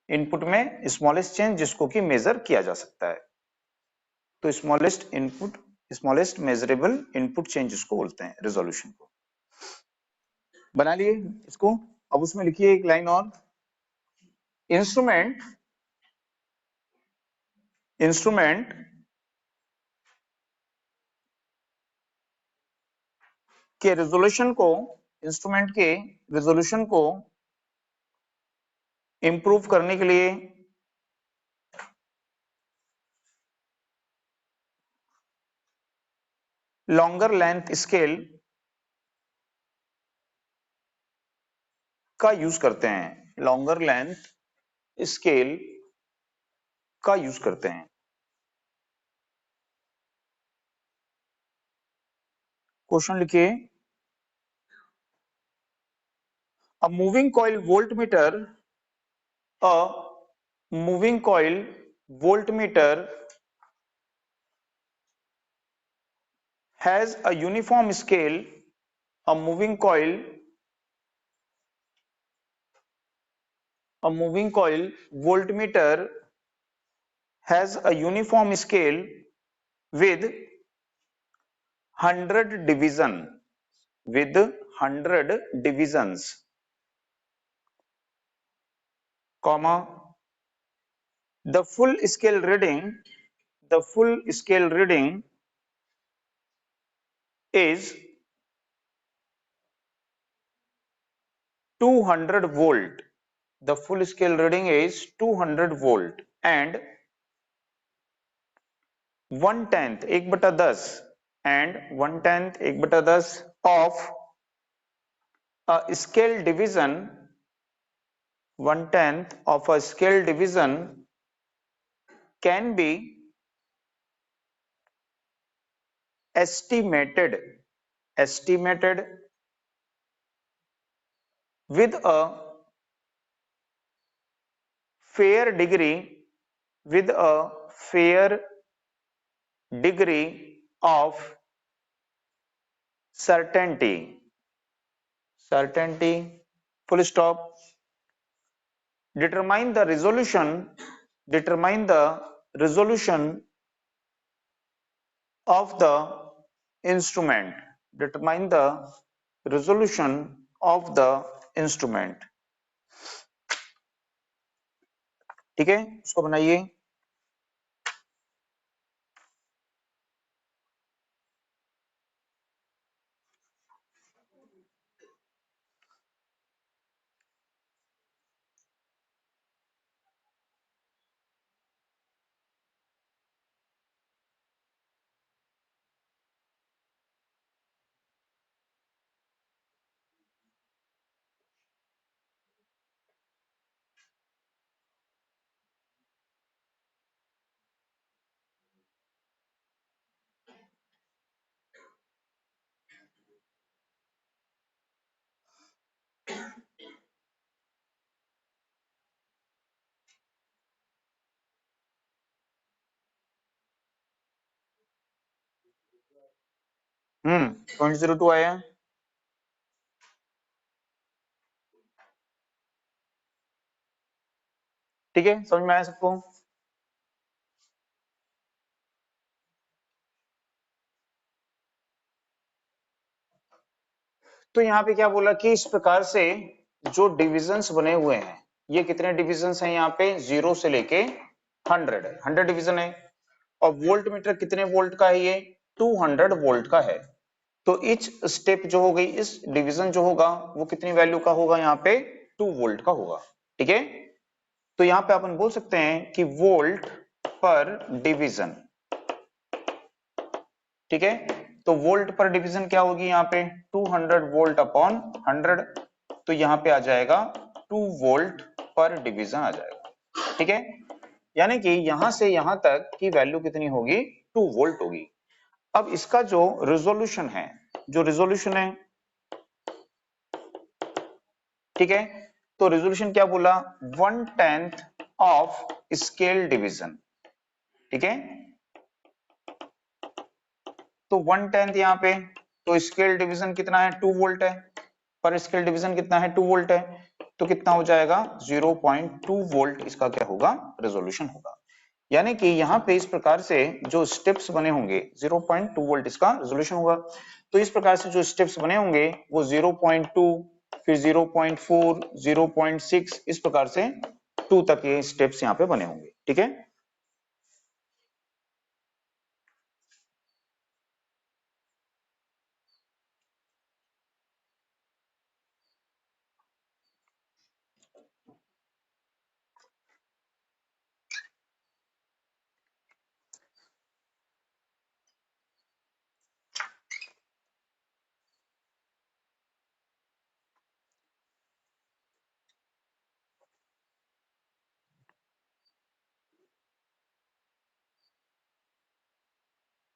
इनपुट में स्मॉलेस्ट चेंज जिसको कि मेजर किया जा सकता है, तो स्मॉलेस्ट मेजरेबल इनपुट चेंज जिसको बोलते हैं, रेजोल्यूशन को। बना लिए इसको। अब उसमें लिखिए एक लाइन और, इंस्ट्रूमेंट के रेजोल्यूशन को इंस्ट्रूमेंट के रेजोल्यूशन को इंप्रूव करने के लिए लॉन्गर लेंथ स्केल का यूज करते हैं, लॉन्गर लेंथ स्केल का यूज करते हैं। क्वेश्चन लिखिए, a moving coil voltmeter has a uniform scale. A moving coil voltmeter has a uniform scale with 100 divisions, comma, the full scale reading is 200 volt. The full scale reading is 200 volt and 1/10 1/10 and 1/10 1/10 of a scale division, 1/10 of a scale division can be estimated with a fair degree of certainty, full stop. Determine the resolution of the instrument. Determine the resolution of the instrument. ठीक है, उसको बनाइए। हम्म, 0.02 आया, ठीक है, समझ में आया सबको। तो यहाँ पे क्या बोला कि इस प्रकार से जो डिविजन्स बने हुए हैं, ये कितने डिविजन्स हैं यहाँ पे, 0 से लेके 100 डिवीजन है। और वोल्ट मीटर कितने वोल्ट का है, ये 200 वोल्ट का है। तो इच स्टेप जो हो गई, इस डिवीजन जो होगा वो कितनी वैल्यू का होगा, यहाँ पे 2 वोल्ट का होगा, ठीक है। तो यहाँ पे अपन बोल सकते हैं कि वोल्ट पर डिवीजन, ठीक है। तो वोल्ट पर डिवीजन क्या होगी यहाँ पे, 200 वोल्ट अपॉन 100, तो यहाँ पे आ जाएगा 2 वोल्ट पर डिवीजन आ जाएगा। ठीक है, यानी कि यहां से यहां तक की वैल्यू कितनी होगी, 2 वोल्ट होगी। अब इसका जो रिजोल्यूशन है, ठीक है, तो रिजोल्यूशन क्या बोला, 1/10 ऑफ स्केल डिवीजन। ठीक है, तो 1/10 यहाँ पे, तो स्केल डिवीजन कितना है, 2 वोल्ट है, पर स्केल डिवीजन कितना है, 2 वोल्ट है, तो कितना हो जाएगा 0.2 वोल्ट इसका क्या होगा, रेजोल्यूशन होगा। यानी कि यहाँ पे इस प्रकार से जो स्टेप्स बने होंगे 0.2 वोल्ट इसका रेजोल्यूशन होगा। तो इस प्रकार से जो स्टेप्स बने होंगे वो 0.2, फिर 0.4, 0.6, इस प्रकार से 2 तक ये स्टेप्स यहाँ पे बने होंगे। ठीक है,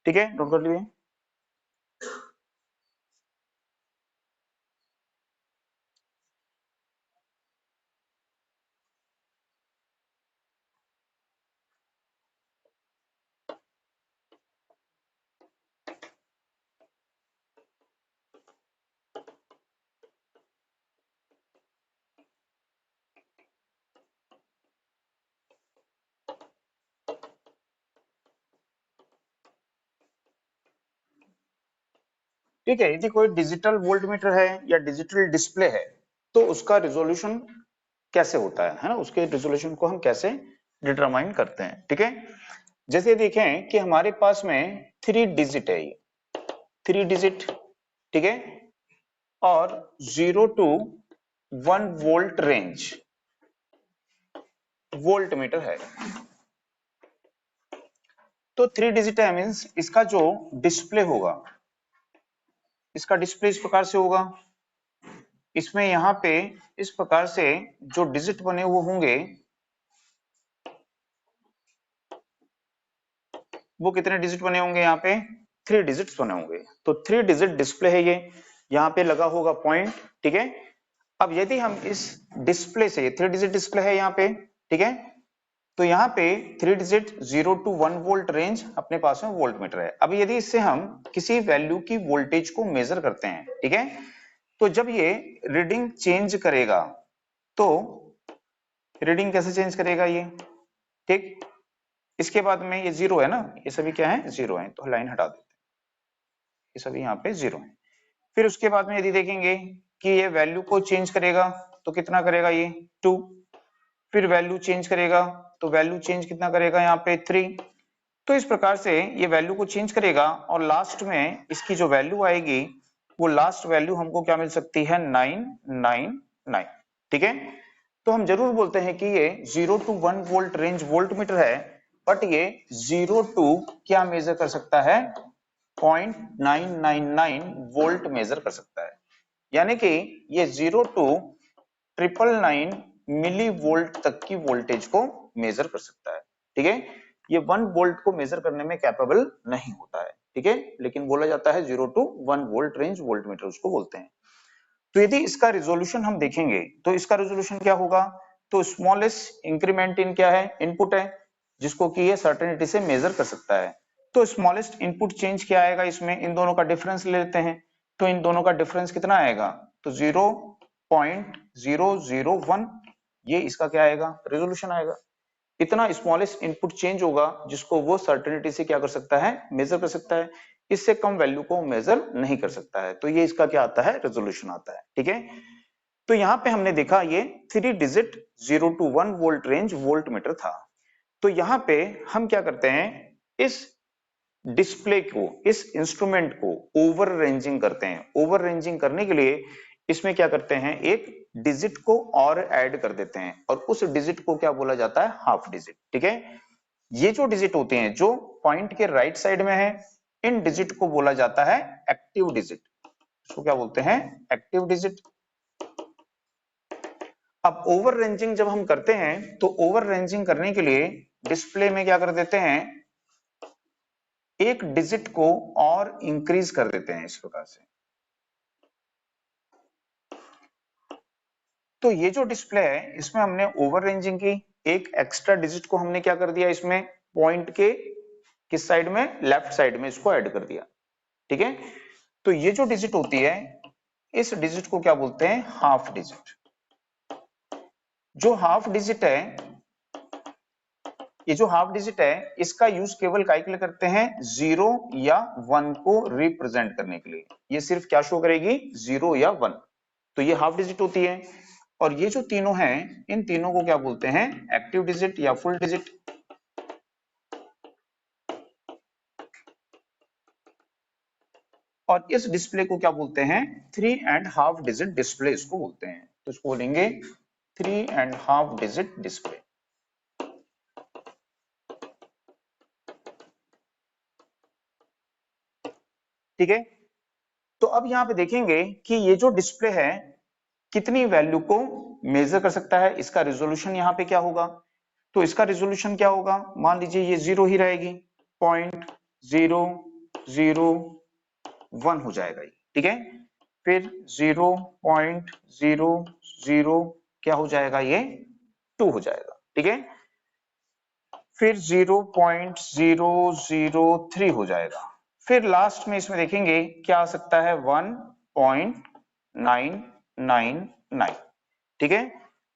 ठीक है, नोट कर लिए। ठीक है, यदि कोई डिजिटल वोल्टमीटर है या डिजिटल डिस्प्ले है तो उसका रिजोल्यूशन कैसे होता है ना, उसके रिजोल्यूशन को हम कैसे डिटरमाइन करते हैं। ठीक है, जैसे देखें कि हमारे पास में 3 डिजिट है, ये 3 डिजिट, ठीक है, और 0 to 1 volt range volt meter है। तो 3 डिजिट है मींस इसका जो डिस्प्ले होगा, इसका डिस्प्ले इस प्रकार से होगा, इसमें यहाँ पे इस प्रकार से जो डिजिट बने हुए होंगे वो कितने डिजिट बने होंगे, यहाँ पे 3 डिजिट्स बने होंगे। तो 3 डिजिट डिस्प्ले है ये, यहाँ पे लगा होगा पॉइंट। ठीक है, अब यदि हम इस डिस्प्ले से, 3 डिजिट डिस्प्ले है यहाँ पे, ठीक है, तो यहाँ पे 3 डिजिट 0 to 1 वोल्ट रेंज अपने पास में वोल्ट मीटर है। अब यदि इससे हम किसी वैल्यू की वोल्टेज को मेजर करते हैं, ठीक है, तो जब ये रीडिंग चेंज करेगा तो रीडिंग कैसे चेंज करेगा ये, ठीक, इसके बाद में ये 0 है ना, ये सभी क्या है, 0 है, तो लाइन हटा देते हैं, ये सभी यहाँ पे 0 है। फिर उसके बाद में यदि देखेंगे कि ये वैल्यू को चेंज करेगा तो कितना करेगा ये 2, फिर वैल्यू चेंज करेगा तो वैल्यू चेंज कितना करेगा यहाँ पे 3। तो इस प्रकार से ये वैल्यू को चेंज करेगा और लास्ट में इसकी जो वैल्यू आएगी वो लास्ट वैल्यू हमको क्या मिल सकती है, 999। ठीक है, तो हम जरूर बोलते हैं कि ये 0 to 1 volt range volt meter है, बट ये 0 to क्या मेजर कर सकता है, 0.999 वोल्ट मेजर कर सकता है। यानी कि ये 0 to 999 मिली वोल्ट तक की वोल्टेज को मेजर कर सकता है। ठीक है, ये 1 वोल्ट को मेजर करने में कैपेबल नहीं होता है। ठीक है, लेकिन बोला जाता है 0 to 1 volt range volt meter उसको बोलते हैं। तो यदि इसका रिजोल्यूशन हम देखेंगे तो इसका रिजोल्यूशन क्या होगा, तो स्मॉलेस्ट इंक्रीमेंट इन क्या है, इनपुट है, जिसको कि ये सर्टेनिटी से मेजर कर सकता है। तो स्मॉलेस्ट इनपुट चेंज क्या आएगा इसमें, इन दोनों का डिफरेंस ले लेते हैं, तो इन दोनों का डिफरेंस कितना आएगा, तो 0.001, ये इसका क्या आएगा, रेजोल्यूशन आएगा। इतना स्मॉलेस्ट इनपुट चेंज होगा जिसको वो सर्टेनिटी से क्या कर सकता है, मेजर कर सकता है। इससे कम वैल्यू को मेजर नहीं कर सकता है, तो ये इसका क्या आता है, रेजोल्यूशन आता है। ठीक है, तो यहाँ पे हमने देखा ये 3 digit 0 to 1 volt range volt meter था। तो यहाँ पे हम क्या करते हैं, इस डिस्प्ले को, इस इंस्ट्रूमेंट को ओवर रेंजिंग करते हैं। ओवर रेंजिंग करने के लिए इसमें क्या करते हैं, एक डिजिट को और ऐड कर देते हैं और उस डिजिट को क्या बोला जाता है, हाफ डिजिट। ठीक है, ये जो डिजिट होते हैं जो पॉइंट के राइट साइड में है, इन डिजिट को बोला जाता है एक्टिव डिजिट। इसको क्या बोलते हैं, एक्टिव डिजिट। अब ओवर रेंजिंग जब हम करते हैं तो ओवर रेंजिंग करने के लिए डिस्प्ले में क्या कर देते हैं, एक डिजिट को और इंक्रीज कर देते हैं इस प्रकार से। तो ये जो डिस्प्ले है इसमें हमने ओवर रेंजिंग की, एक एक्स्ट्रा डिजिट को हमने क्या कर दिया, इसमें पॉइंट के किस साइड में, लेफ्ट साइड में इसको ऐड कर दिया। ठीक है, तो ये जो डिजिट होती है इस डिजिट को क्या बोलते हैं, हाफ डिजिट। जो हाफ डिजिट है, ये जो हाफ डिजिट है इसका यूज केवल काय के लिए करते हैं, 0 या 1 को रिप्रेजेंट करने के लिए। ये सिर्फ क्या शो करेगी, 0 या 1। तो ये हाफ डिजिट होती है। और ये जो तीनों हैं इन तीनों को क्या बोलते हैं, एक्टिव डिजिट या फुल डिजिट। और इस डिस्प्ले को क्या बोलते हैं, 3.5 डिजिट डिस्प्ले इसको बोलते हैं। तो इसको बोलेंगे 3.5 डिजिट डिस्प्ले। ठीक है, तो अब यहां पे देखेंगे कि ये जो डिस्प्ले है कितनी वैल्यू को मेजर कर सकता है, इसका रिजोल्यूशन यहाँ पे क्या होगा। तो इसका रिजोल्यूशन क्या होगा, मान लीजिए ये 0 ही रहेगी, 0.001 हो जाएगा ये। ठीक है, फिर 0.00 क्या हो जाएगा, ये 2 हो जाएगा। ठीक है, फिर 0.003 हो जाएगा। फिर लास्ट में इसमें देखेंगे क्या आ सकता है, 1.999। ठीक है,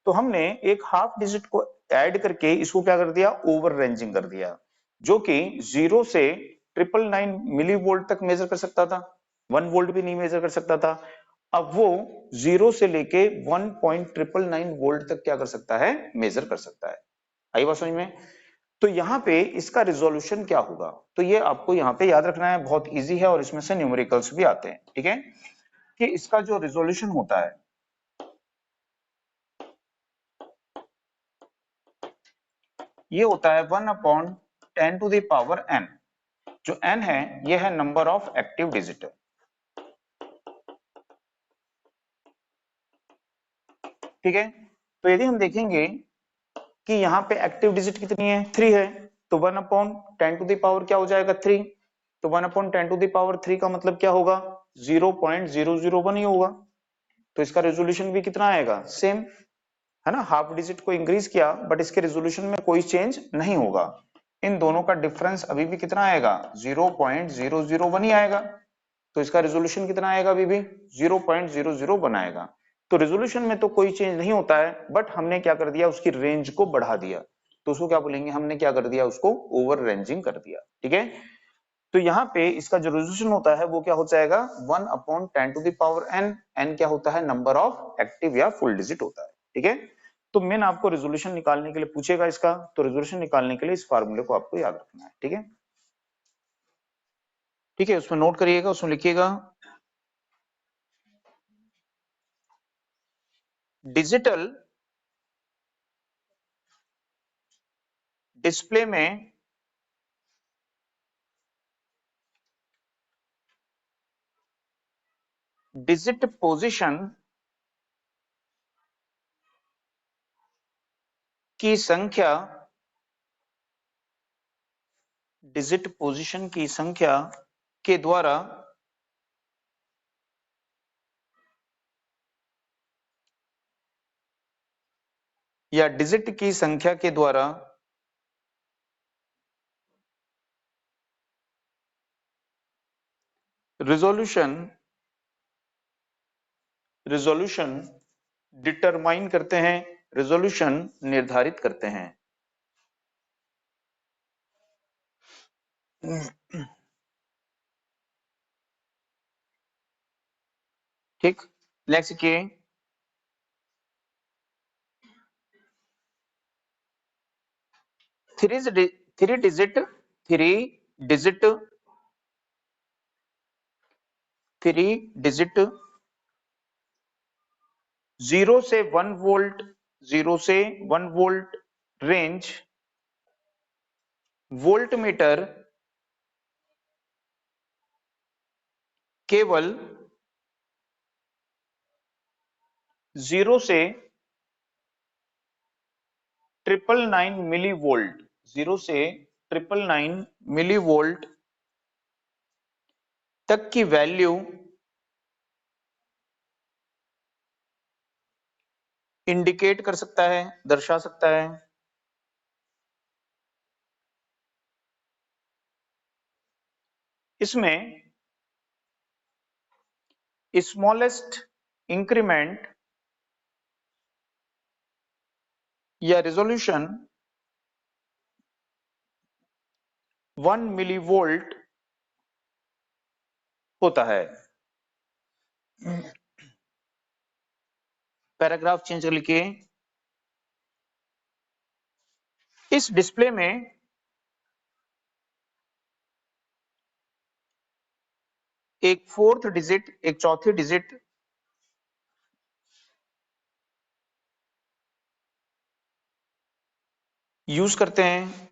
तो हमने एक हाफ डिजिट को ऐड करके इसको क्या कर दिया, ओवर रेंजिंग कर दिया, जो कि 0 से 999 मिली वोल्ट तक मेजर कर सकता था, 1 वोल्ट भी नहीं मेजर कर सकता था। अब वो 0 से लेके 1.999 वोल्ट तक क्या कर सकता है, मेजर कर सकता है। आई बात समझ में। तो यहाँ पे इसका रिजोल्यूशन क्या होगा, तो ये आपको यहाँ पे याद रखना है, बहुत इजी है और इसमें से न्यूमेरिकल्स भी आते हैं। ठीक है, कि इसका जो रिजोल्यूशन होता है ये होता है 1/10⁻n। जो n है ये है नंबर ऑफ एक्टिव डिजिट। ठीक है, तो यदि हम देखेंगे कि यहाँ पे एक्टिव डिजिट कितनी है, 3 है, तो 1/10 क्या हो जाएगा, 3। तो 1/10 का मतलब क्या होगा, 0.001 ही होगा। तो इसका रेजोल्यूशन भी कितना आएगा, सेम, है ना। हाफ डिजिट को इंक्रीज किया बट इसके रेजोल्यूशन में कोई चेंज नहीं होगा। इन दोनों का डिफरेंस अभी भी कितना आएगा, 0.001 ही आएगा। तो इसका रेजोल्यूशन कितना आएगा, अभी भी 0.001 आएगा। तो रेजोल्यूशन में तो कोई चेंज नहीं होता है, बट हमने क्या कर दिया, उसकी रेंज को बढ़ा दिया। तो उसको क्या बोलेंगे, हमने क्या कर दिया, उसको ओवर रेंजिंग कर दिया। ठीक है, तो यहाँ पे इसका जो रेजोल्यूशन होता है वो क्या हो जाएगा, 1/10⁻n। n क्या होता है, नंबर ऑफ एक्टिव या फुल डिजिट होता है। ठीक है, तो मैंने आपको रेजोल्यूशन निकालने के लिए पूछेगा इसका, तो रेजोल्यूशन निकालने के लिए इस फार्मूले को आपको याद रखना है। ठीक है, ठीक है, उसमें नोट करिएगा, उसमें लिखिएगा डिजिटल डिस्प्ले में डिजिट पोजीशन की संख्या, डिजिट पोजीशन की संख्या के द्वारा या डिजिट की संख्या के द्वारा रिजोल्यूशन रिजोल्यूशन डिटरमाइन करते हैं, रिजोल्यूशन निर्धारित करते हैं। ठीक, नेक्स्ट के three three digit three digit three digit 0 से 1 वोल्ट, 0 से 1 वोल्ट रेंज वोल्ट मीटर केवल 0 से 999 मिली वोल्ट, 0 से 999 मिली वोल्ट तक की वैल्यू इंडिकेट कर सकता है, दर्शा सकता है। इसमें स्मॉलेस्ट इंक्रीमेंट या रिजोल्यूशन 1 मिली वोल्ट होता है। पैराग्राफ चेंज कर लिखिए। इस डिस्प्ले में एक फोर्थ डिजिट, एक चौथी डिजिट यूज करते हैं।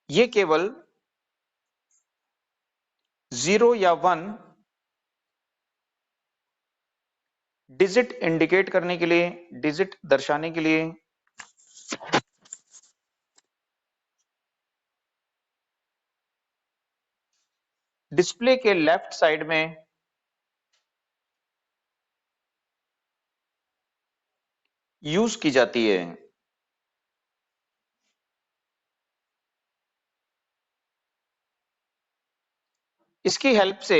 ये केवल 0 या 1 डिजिट इंडिकेट करने के लिए, डिजिट दर्शाने के लिए डिस्प्ले के लेफ्ट साइड में यूज की जाती है। इसकी हेल्प से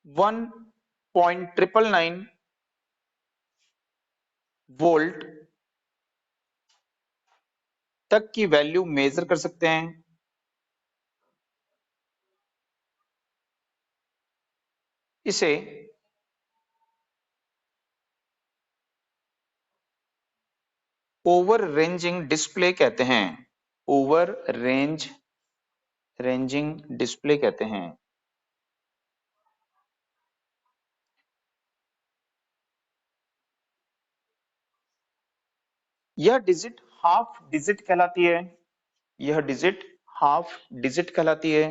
वन पॉइंट 999 वोल्ट तक की वैल्यू मेजर कर सकते हैं। इसे ओवर रेंजिंग डिस्प्ले कहते हैं। ओवर रेंजिंग डिस्प्ले कहते हैं। यह डिजिट हाफ डिजिट कहलाती है। यह डिजिट हाफ डिजिट कहलाती है।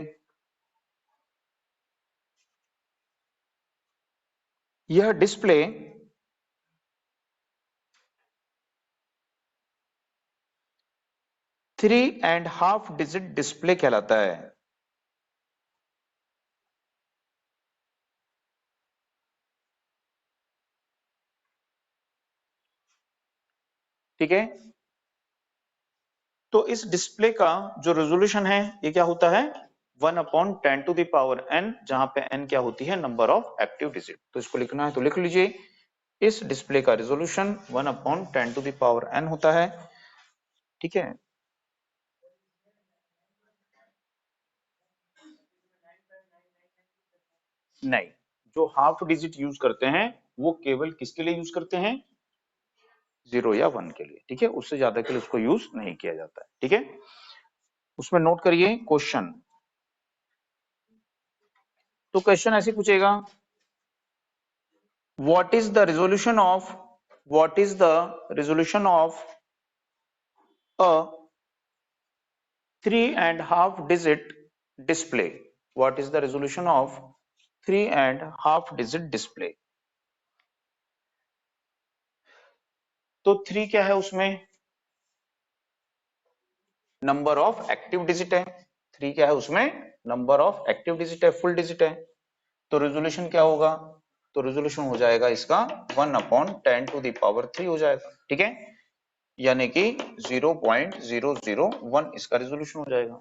यह डिस्प्ले 3.5 डिजिट डिस्प्ले कहलाता है। ठीक है, तो इस डिस्प्ले का जो रेजोल्यूशन है ये क्या होता है, 1/10⁻n, जहां पे n क्या होती है, नंबर ऑफ एक्टिव डिजिट। तो इसको लिखना है तो लिख लीजिए, इस डिस्प्ले का रेजोल्यूशन 1/10⁻n होता है। ठीक है, नहीं, जो हाफ डिजिट यूज करते हैं वो केवल किसके लिए यूज करते हैं, 0 या 1 के लिए। ठीक है, उससे ज्यादा के लिए उसको यूज नहीं किया जाता है। ठीक है, उसमें नोट करिए क्वेश्चन। तो क्वेश्चन ऐसे पूछेगा, what is the resolution of what is the resolution of a 3.5 digit display? What is the resolution of 3.5 digit display? तो 3 क्या है उसमें, नंबर ऑफ एक्टिव डिजिट है। 3 क्या है उसमें, नंबर ऑफ एक्टिव डिजिट है, फुल डिजिट है। तो रेजोल्यूशन क्या होगा, तो रेजोल्यूशन हो जाएगा इसका 1/10⁻³ हो जाएगा। ठीक है, यानी कि 0.001 इसका रेजोल्यूशन हो जाएगा।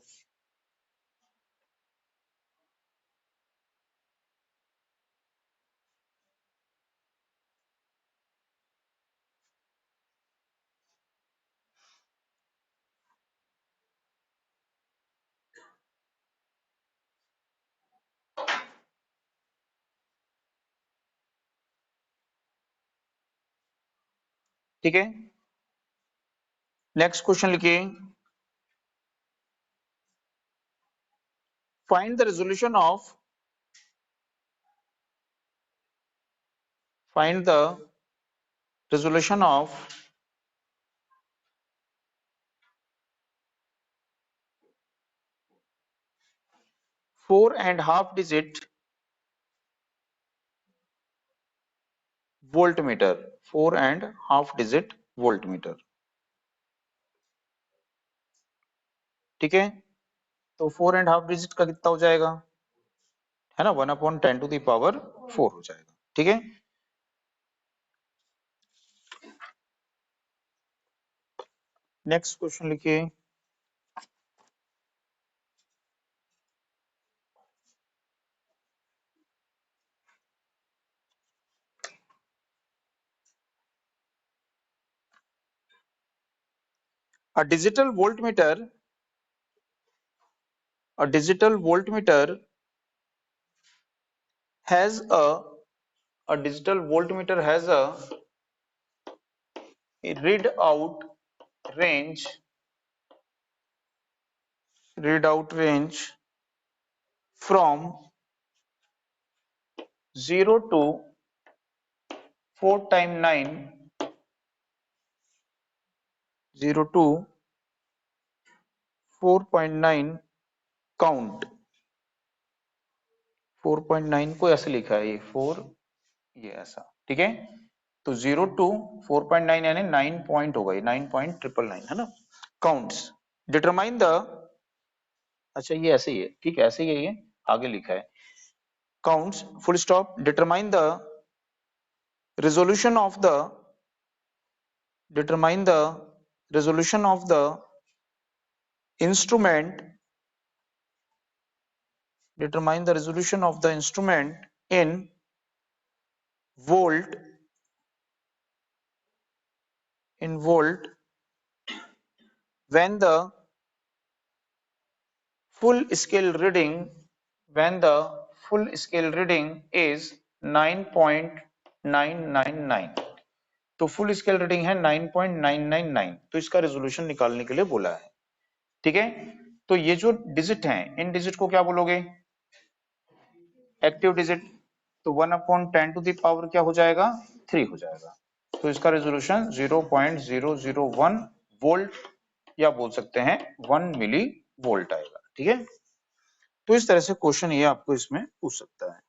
ठीक है, नेक्स्ट क्वेश्चन लिखिए, find the resolution of find the resolution of 4.5 digit voltmeter, 4.5 digit voltmeter, ठीक है। तो 4.5 डिजिट का कितना हो जाएगा, है ना, 1/10⁴ हो जाएगा, ठीक है। नेक्स्ट क्वेश्चन लिखिए। A digital voltmeter, a digital voltmeter has a digital voltmeter has a readout range, readout range from 0 to 4 times 9, 0 to 4.9 count. 4.9 को ऐसे लिखा है, ये 4, ये ऐसा, ठीक है। तो 0 to 4.9 यानी 9 पॉइंट हो गई, 9.999, है ना। काउंट्स डिटरमाइन द, अच्छा ये ऐसे ही है, ठीक है, ऐसे ही है, ये आगे लिखा है। Counts full stop determine the resolution of the, determine the resolution of the instrument, determine the resolution of the instrument in volt, in volt when the full scale reading, when the full scale reading is 9.999। तो full scale reading है 9.999, तो इसका resolution निकालने के लिए बोला है, ठीक है। तो ये जो डिजिट हैं, इन डिजिट को क्या बोलोगे, एक्टिव डिजिट। तो 1/10⁻³ क्या हो जाएगा, 3 हो जाएगा। तो इसका रेजोल्यूशन 0.001 वोल्ट या बोल सकते हैं 1 मिली वोल्ट आएगा, ठीक है। तो इस तरह से क्वेश्चन ये आपको इसमें पूछ सकता है।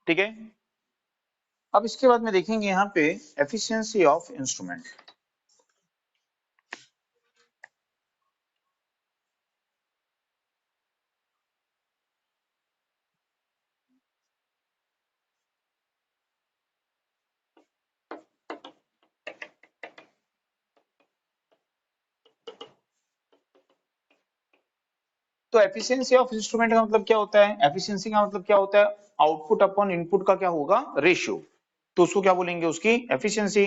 ठीक है, अब इसके बाद में देखेंगे यहाँ पे एफिशिएंसी ऑफ इंस्ट्रूमेंट। तो एफिशिएंसी ऑफ इंस्ट्रूमेंट का मतलब क्या होता है, एफिशिएंसी का मतलब क्या होता है, आउटपुट अपॉन इनपुट का क्या होगा, रेशियो। तो उसको क्या बोलेंगे, उसकी एफिशिएंसी।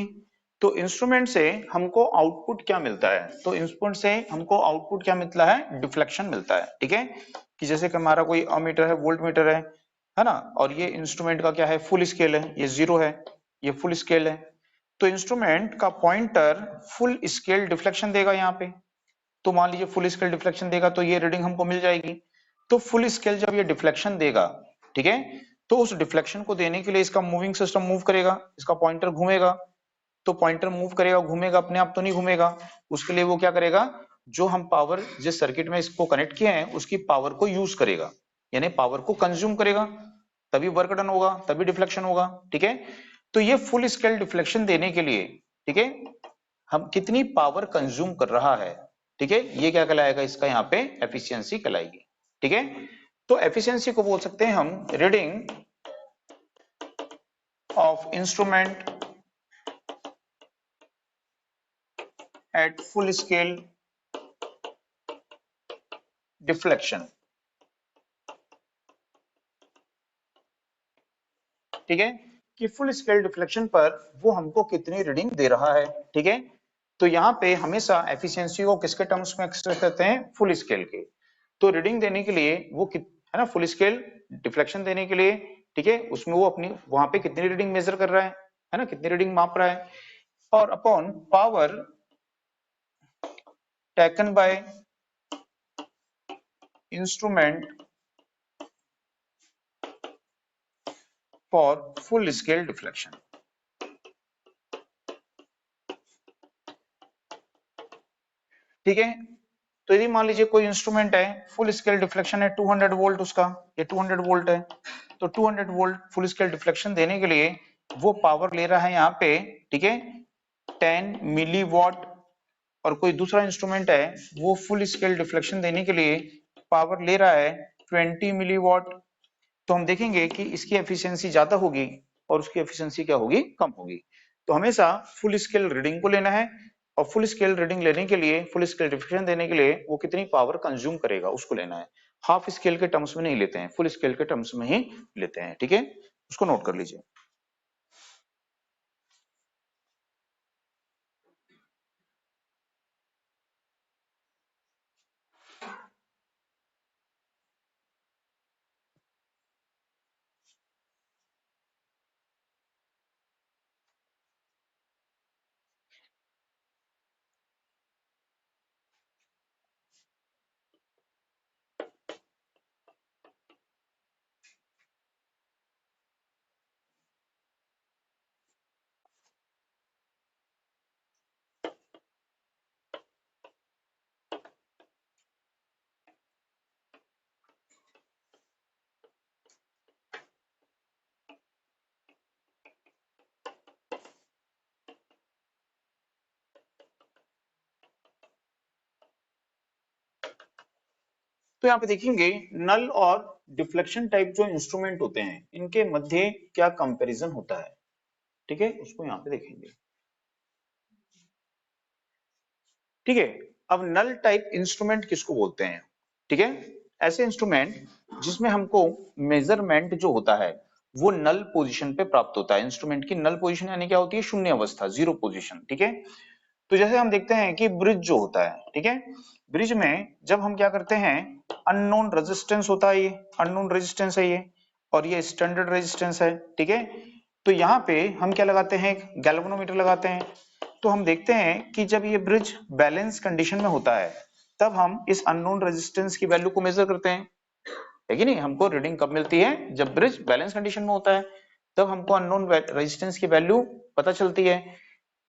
तो इंस्ट्रूमेंट से हमको आउटपुट क्या मिलता है, तो इंस्ट्रूमेंट से हमको आउटपुट क्या मिलता है, डिफ्लेक्शन मिलता है, ठीक है। कि जैसे कि हमारा कोई अमीटर है, वोल्ट मीटर है ना, और ये इंस्ट्रूमेंट का क्या है, फुल स्केल है, ये 0 है, ये फुल स्केल है। तो इंस्ट्रूमेंट का पॉइंटर फुल स्केल डिफ्लेक्शन देगा यहाँ पे। तो मान लीजिए फुल स्केल डिफ्लेक्शन देगा तो ये रीडिंग हमको मिल जाएगी। तो फुल स्केल जब ये डिफ्लेक्शन देगा, ठीक है, तो उस डिफ्लेक्शन को देने के लिए इसका मूविंग सिस्टम मूव करेगा, इसका पॉइंटर घूमेगा। तो पॉइंटर मूव करेगा, घूमेगा, अपने आप तो नहीं घूमेगा, उसके लिए वो क्या करेगा, जो हम पावर जिस सर्किट में इसको कनेक्ट किए हैं उसकी पावर को यूज करेगा, यानी पावर को कंज्यूम करेगा, तभी वर्क डन होगा, तभी डिफ्लेक्शन होगा, ठीक है। तो ये फुल स्केल डिफ्लेक्शन देने के लिए, ठीक है, हम कितनी पावर कंज्यूम कर रहा है, ठीक है, ये क्या कहलाएगा, इसका यहाँ पे एफिशिएंसी कहलाएगी, ठीक है। तो एफिशिएंसी को बोल सकते हैं हम reading of instrument at full scale deflection, ठीक है, कि फुल स्केल डिफ्लेक्शन पर वो हमको कितनी रीडिंग दे रहा है, ठीक है। तो यहाँ पे हमेशा एफिशिएंसी को किसके टर्म्स में एक्सप्रेस करते हैं, फुल स्केल के। तो रीडिंग देने के लिए वो है ना, फुल स्केल डिफ्लेक्शन देने के लिए, ठीक है, उसमें वो अपनी वहां पे कितनी रीडिंग मेजर कर रहा है ना, कितनी रीडिंग माप रहा है, और upon power taken by instrument for full scale deflection. ठीक है, तो यदि मान लीजिए कोई इंस्ट्रूमेंट है, फुल स्केल डिफ्लेक्शन है 200 वोल्ट उसका, ये 200 वोल्ट है, तो 200 वोल्ट फुल स्केल डिफ्लेक्शन देने के लिए वो पावर ले रहा है यहाँ पे, ठीक है, 10 मिली वॉट, और कोई दूसरा इंस्ट्रूमेंट है वो फुल स्केल डिफ्लेक्शन देने के लिए पावर ले रहा है 20 मिली वॉट। तो हम देखेंगे कि इसकी एफिशिएंसी ज्यादा होगी और उसकी एफिशिएंसी क्या होगी, कम होगी। तो हमेशा फुल स्केल रीडिंग को लेना है, और फुल स्केल रीडिंग लेने के लिए, फुल स्केल डिफ्लेक्शन देने के लिए वो कितनी पावर कंज्यूम करेगा उसको लेना है। हाफ स्केल के टर्म्स में नहीं लेते हैं, फुल स्केल के टर्म्स में ही लेते हैं। ठीक है, उसको नोट कर लीजिए। तो यहाँ पे देखेंगे नल और डिफ्लेक्शन टाइप जो इंस्ट्रूमेंट होते हैं इनके मध्य क्या कंपैरिजन होता है। ठीक है, उसको यहाँ पे देखेंगे। ठीक है, अब नल टाइप इंस्ट्रूमेंट किसको बोलते हैं। ठीक है, ऐसे इंस्ट्रूमेंट जिसमें हमको मेजरमेंट जो होता है वो नल पोजीशन पे प्राप्त होता है। इंस्ट्रूमेंट की नल पोजीशन यानी क्या होती है, शून्य अवस्था, जीरो पोजीशन। ठीक है, तो जैसे हम देखते हैं कि ब्रिज जो होता है, ठीक है, ब्रिज में जब हम क्या करते हैं, अननोन रेजिस्टेंस होता है, ये अननोन रेजिस्टेंस है ये, और ये स्टैंडर्ड रेजिस्टेंस है। ठीक है, तो यहाँ पे हम क्या लगाते हैं, गैल्वेनोमीटर लगाते हैं। तो हम देखते हैं कि जब ये ब्रिज बैलेंस कंडीशन में होता है तब हम इस अननोन रेजिस्टेंस की वैल्यू को मेजर करते हैं, है कि नहीं। हमको रीडिंग कब मिलती है, जब ब्रिज बैलेंस कंडीशन में होता है, तब हमको अननोन रेजिस्टेंस की वैल्यू पता चलती है।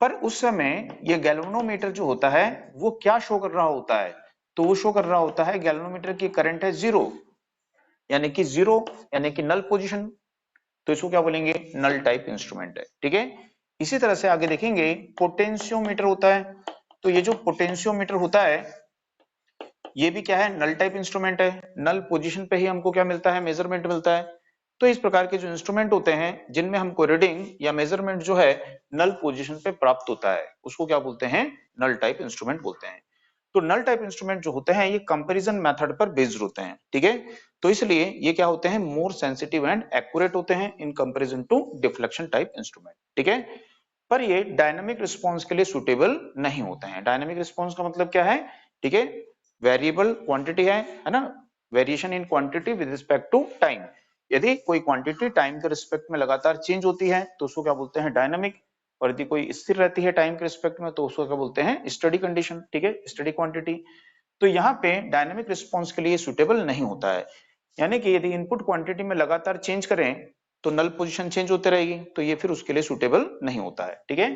पर उस समय ये गैल्वेनोमीटर जो होता है वो क्या शो कर रहा होता है, तो वो शो कर रहा होता है, गैल्वेनोमीटर की करंट है जीरो, यानी कि जीरो, यानी कि नल पोजीशन। तो इसको क्या बोलेंगे, नल टाइप इंस्ट्रूमेंट है। ठीक है, इसी तरह से आगे देखेंगे पोटेंशियोमीटर होता है। तो ये जो पोटेंशियोमीटर होता है ये भी क्या है, नल टाइप इंस्ट्रूमेंट है। नल पोजीशन पे ही हमको क्या मिलता है, मेजरमेंट मिलता है। तो इस प्रकार के जो इंस्ट्रूमेंट होते हैं जिनमें हमको रीडिंग या मेजरमेंट जो है नल पोजीशन पे प्राप्त होता है उसको क्या बोलते हैं, नल टाइप इंस्ट्रूमेंट बोलते हैं। तो नल टाइप इंस्ट्रूमेंट जो होते हैं ये कंपैरिजन मेथड पर बेस्ड होते हैं। ठीक है, तो इसलिए ये क्या होते हैं, मोर सेंसिटिव एंड एक्यूरेट होते हैं in comparison to deflection type instrument. ठीक है, पर ये डायनामिक रिस्पांस के लिए सुटेबल नहीं होते हैं। डायनामिक रिस्पांस का मतलब क्या है, ठीक है, वेरिएबल क्वांटिटी है ना, variation in quantity with respect to time. यदि कोई क्वांटिटी टाइम के रिस्पेक्ट में लगातार चेंज होती है तो उसको क्या बोलते हैं, डायनामिक। और यदि कोई स्थिर रहती है टाइम के रिस्पेक्ट में तो उसको क्या बोलते हैं, स्टडी कंडीशन। ठीक है, स्टडी क्वांटिटी। तो यहाँ पे डायनामिक रिस्पांस के लिए सुटेबल नहीं होता है, यानी कि यदि इनपुट क्वांटिटी में लगातार चेंज करें तो नल पोजीशन चेंज होते रहेगी, तो ये फिर उसके लिए सुटेबल नहीं होता है। ठीक है,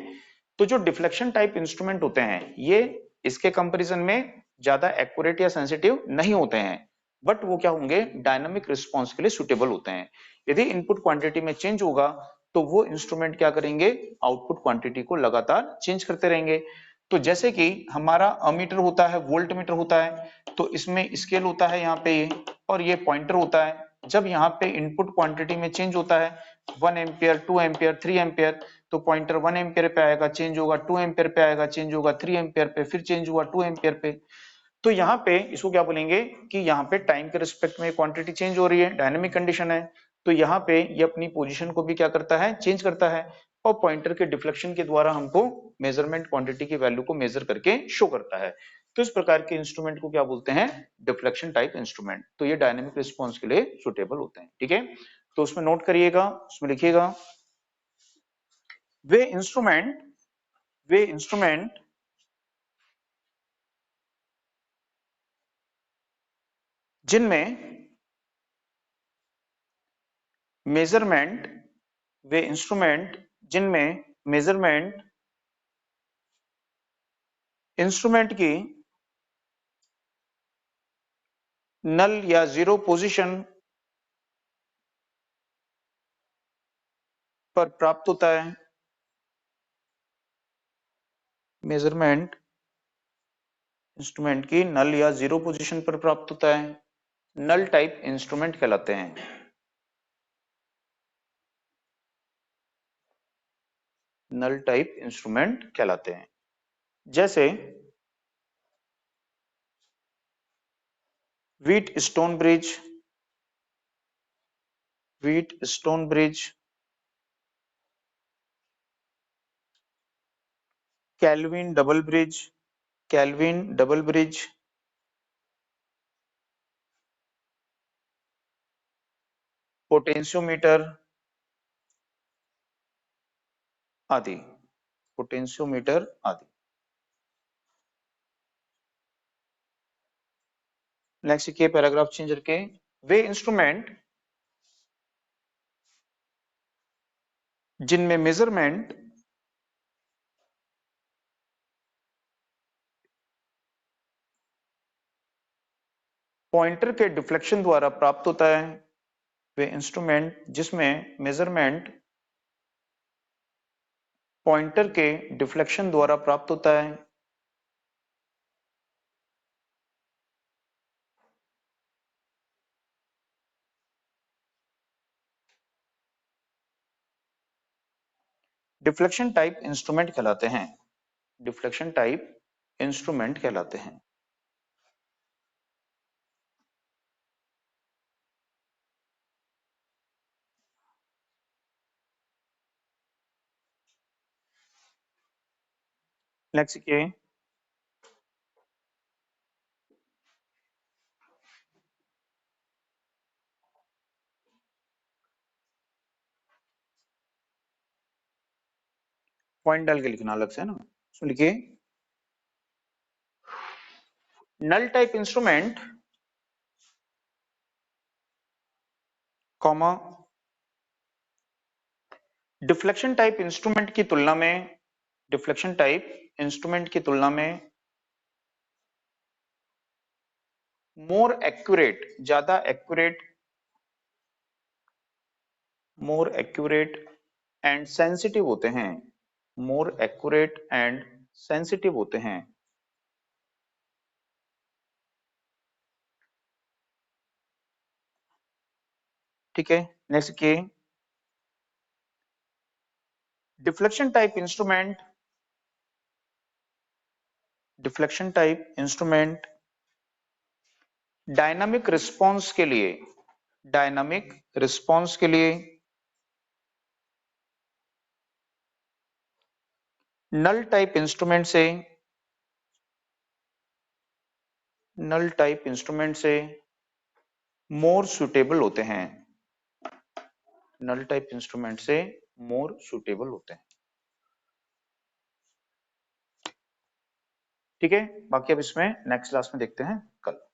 तो जो डिफ्लेक्शन टाइप इंस्ट्रूमेंट होते हैं ये इसके कंपैरिजन में ज्यादा एक्यूरेट या सेंसिटिव नहीं होते हैं, बट वो क्या होंगे, डायनामिक रिस्पांस के लिए सुटेबल होते हैं। यदि इनपुट क्वांटिटी में चेंज होगा तो वो इंस्ट्रूमेंट क्या करेंगे, आउटपुट क्वांटिटी को लगातार चेंज करते रहेंगे। तो जैसे कि हमारा अमीटर होता है, वोल्ट मीटर होता है, तो इसमें स्केल होता है यहाँ पे ये, और ये पॉइंटर होता है। जब यहाँ पे इनपुट क्वांटिटी में चेंज होता है 1 एम्पियर, 2 एम्पियर, 3 एम्पियर, तो पॉइंटर 1 एम्पियर पे आएगा, चेंज होगा, 2 एम्पियर पे आएगा, चेंज होगा, 3 एम्पियर पे, फिर चेंज हुआ 2 एम्पियर पे। तो यहाँ पे इसको क्या बोलेंगे कि यहाँ पे टाइम के रिस्पेक्ट में क्वांटिटी चेंज हो रही है, डायनामिक कंडीशन है, तो यहाँ पे ये अपनी पोजीशन को भी क्या करता है, चेंज करता है, और पॉइंटर के डिफ्लेक्शन के द्वारा हमको मेजरमेंट क्वांटिटी की वैल्यू को मेजर करके शो करता है। तो इस प्रकार के इंस्ट्रूमेंट को क्या बोलते हैं, डिफ्लेक्शन टाइप इंस्ट्रूमेंट। तो ये डायनामिक रिस्पॉन्स के लिए सुटेबल होते हैं। ठीक है, तो उसमें नोट करिएगा, उसमें लिखिएगा वे इंस्ट्रूमेंट जिनमें मेजरमेंट वे इंस्ट्रूमेंट जिनमें मेजरमेंट इंस्ट्रूमेंट की नल या जीरो पोजीशन पर प्राप्त होता है। मेजरमेंट इंस्ट्रूमेंट की नल या जीरो पोजीशन पर प्राप्त होता है, नल टाइप इंस्ट्रूमेंट कहलाते हैं। नल टाइप इंस्ट्रूमेंट कहलाते हैं। जैसे Wheatstone bridge, Kelvin double bridge, potentiometer आदि, पोटेंशियोमीटर आदि। नेक्स्ट के पैराग्राफ चेंज करके वे इंस्ट्रूमेंट जिनमें मेजरमेंट पॉइंटर के डिफ्लेक्शन द्वारा प्राप्त होता है। वे इंस्ट्रूमेंट जिसमें मेजरमेंट पॉइंटर के डिफ्लेक्शन द्वारा प्राप्त होता है। डिफ्लेक्शन टाइप इंस्ट्रूमेंट कहलाते हैं। डिफ्लेक्शन टाइप इंस्ट्रूमेंट कहलाते हैं। नेक्स्ट के पॉइंट डाल के लिखना अलग से है ना। सुन लिखिए null type instrument comma deflection type instrument की तुलना में, डिफ्लेक्शन टाइप इंस्ट्रूमेंट की तुलना में मोर एक्यूरेट, ज्यादा accurate, more accurate and sensitive होते हैं। मोर एक्यूरेट एंड सेंसिटिव होते हैं। ठीक है। नेक्स्ट के deflection type instrument, deflection type instrument dynamic response के लिए, डायनामिक रिस्पांस के लिए नल टाइप इंस्ट्रूमेंट से, नल टाइप इंस्ट्रूमेंट से मोर सुटेबल होते हैं। नल टाइप इंस्ट्रूमेंट से मोर सुटेबल होते हैं। ठीक है, बाकी अब इसमें नेक्स्ट क्लास में देखते हैं कल।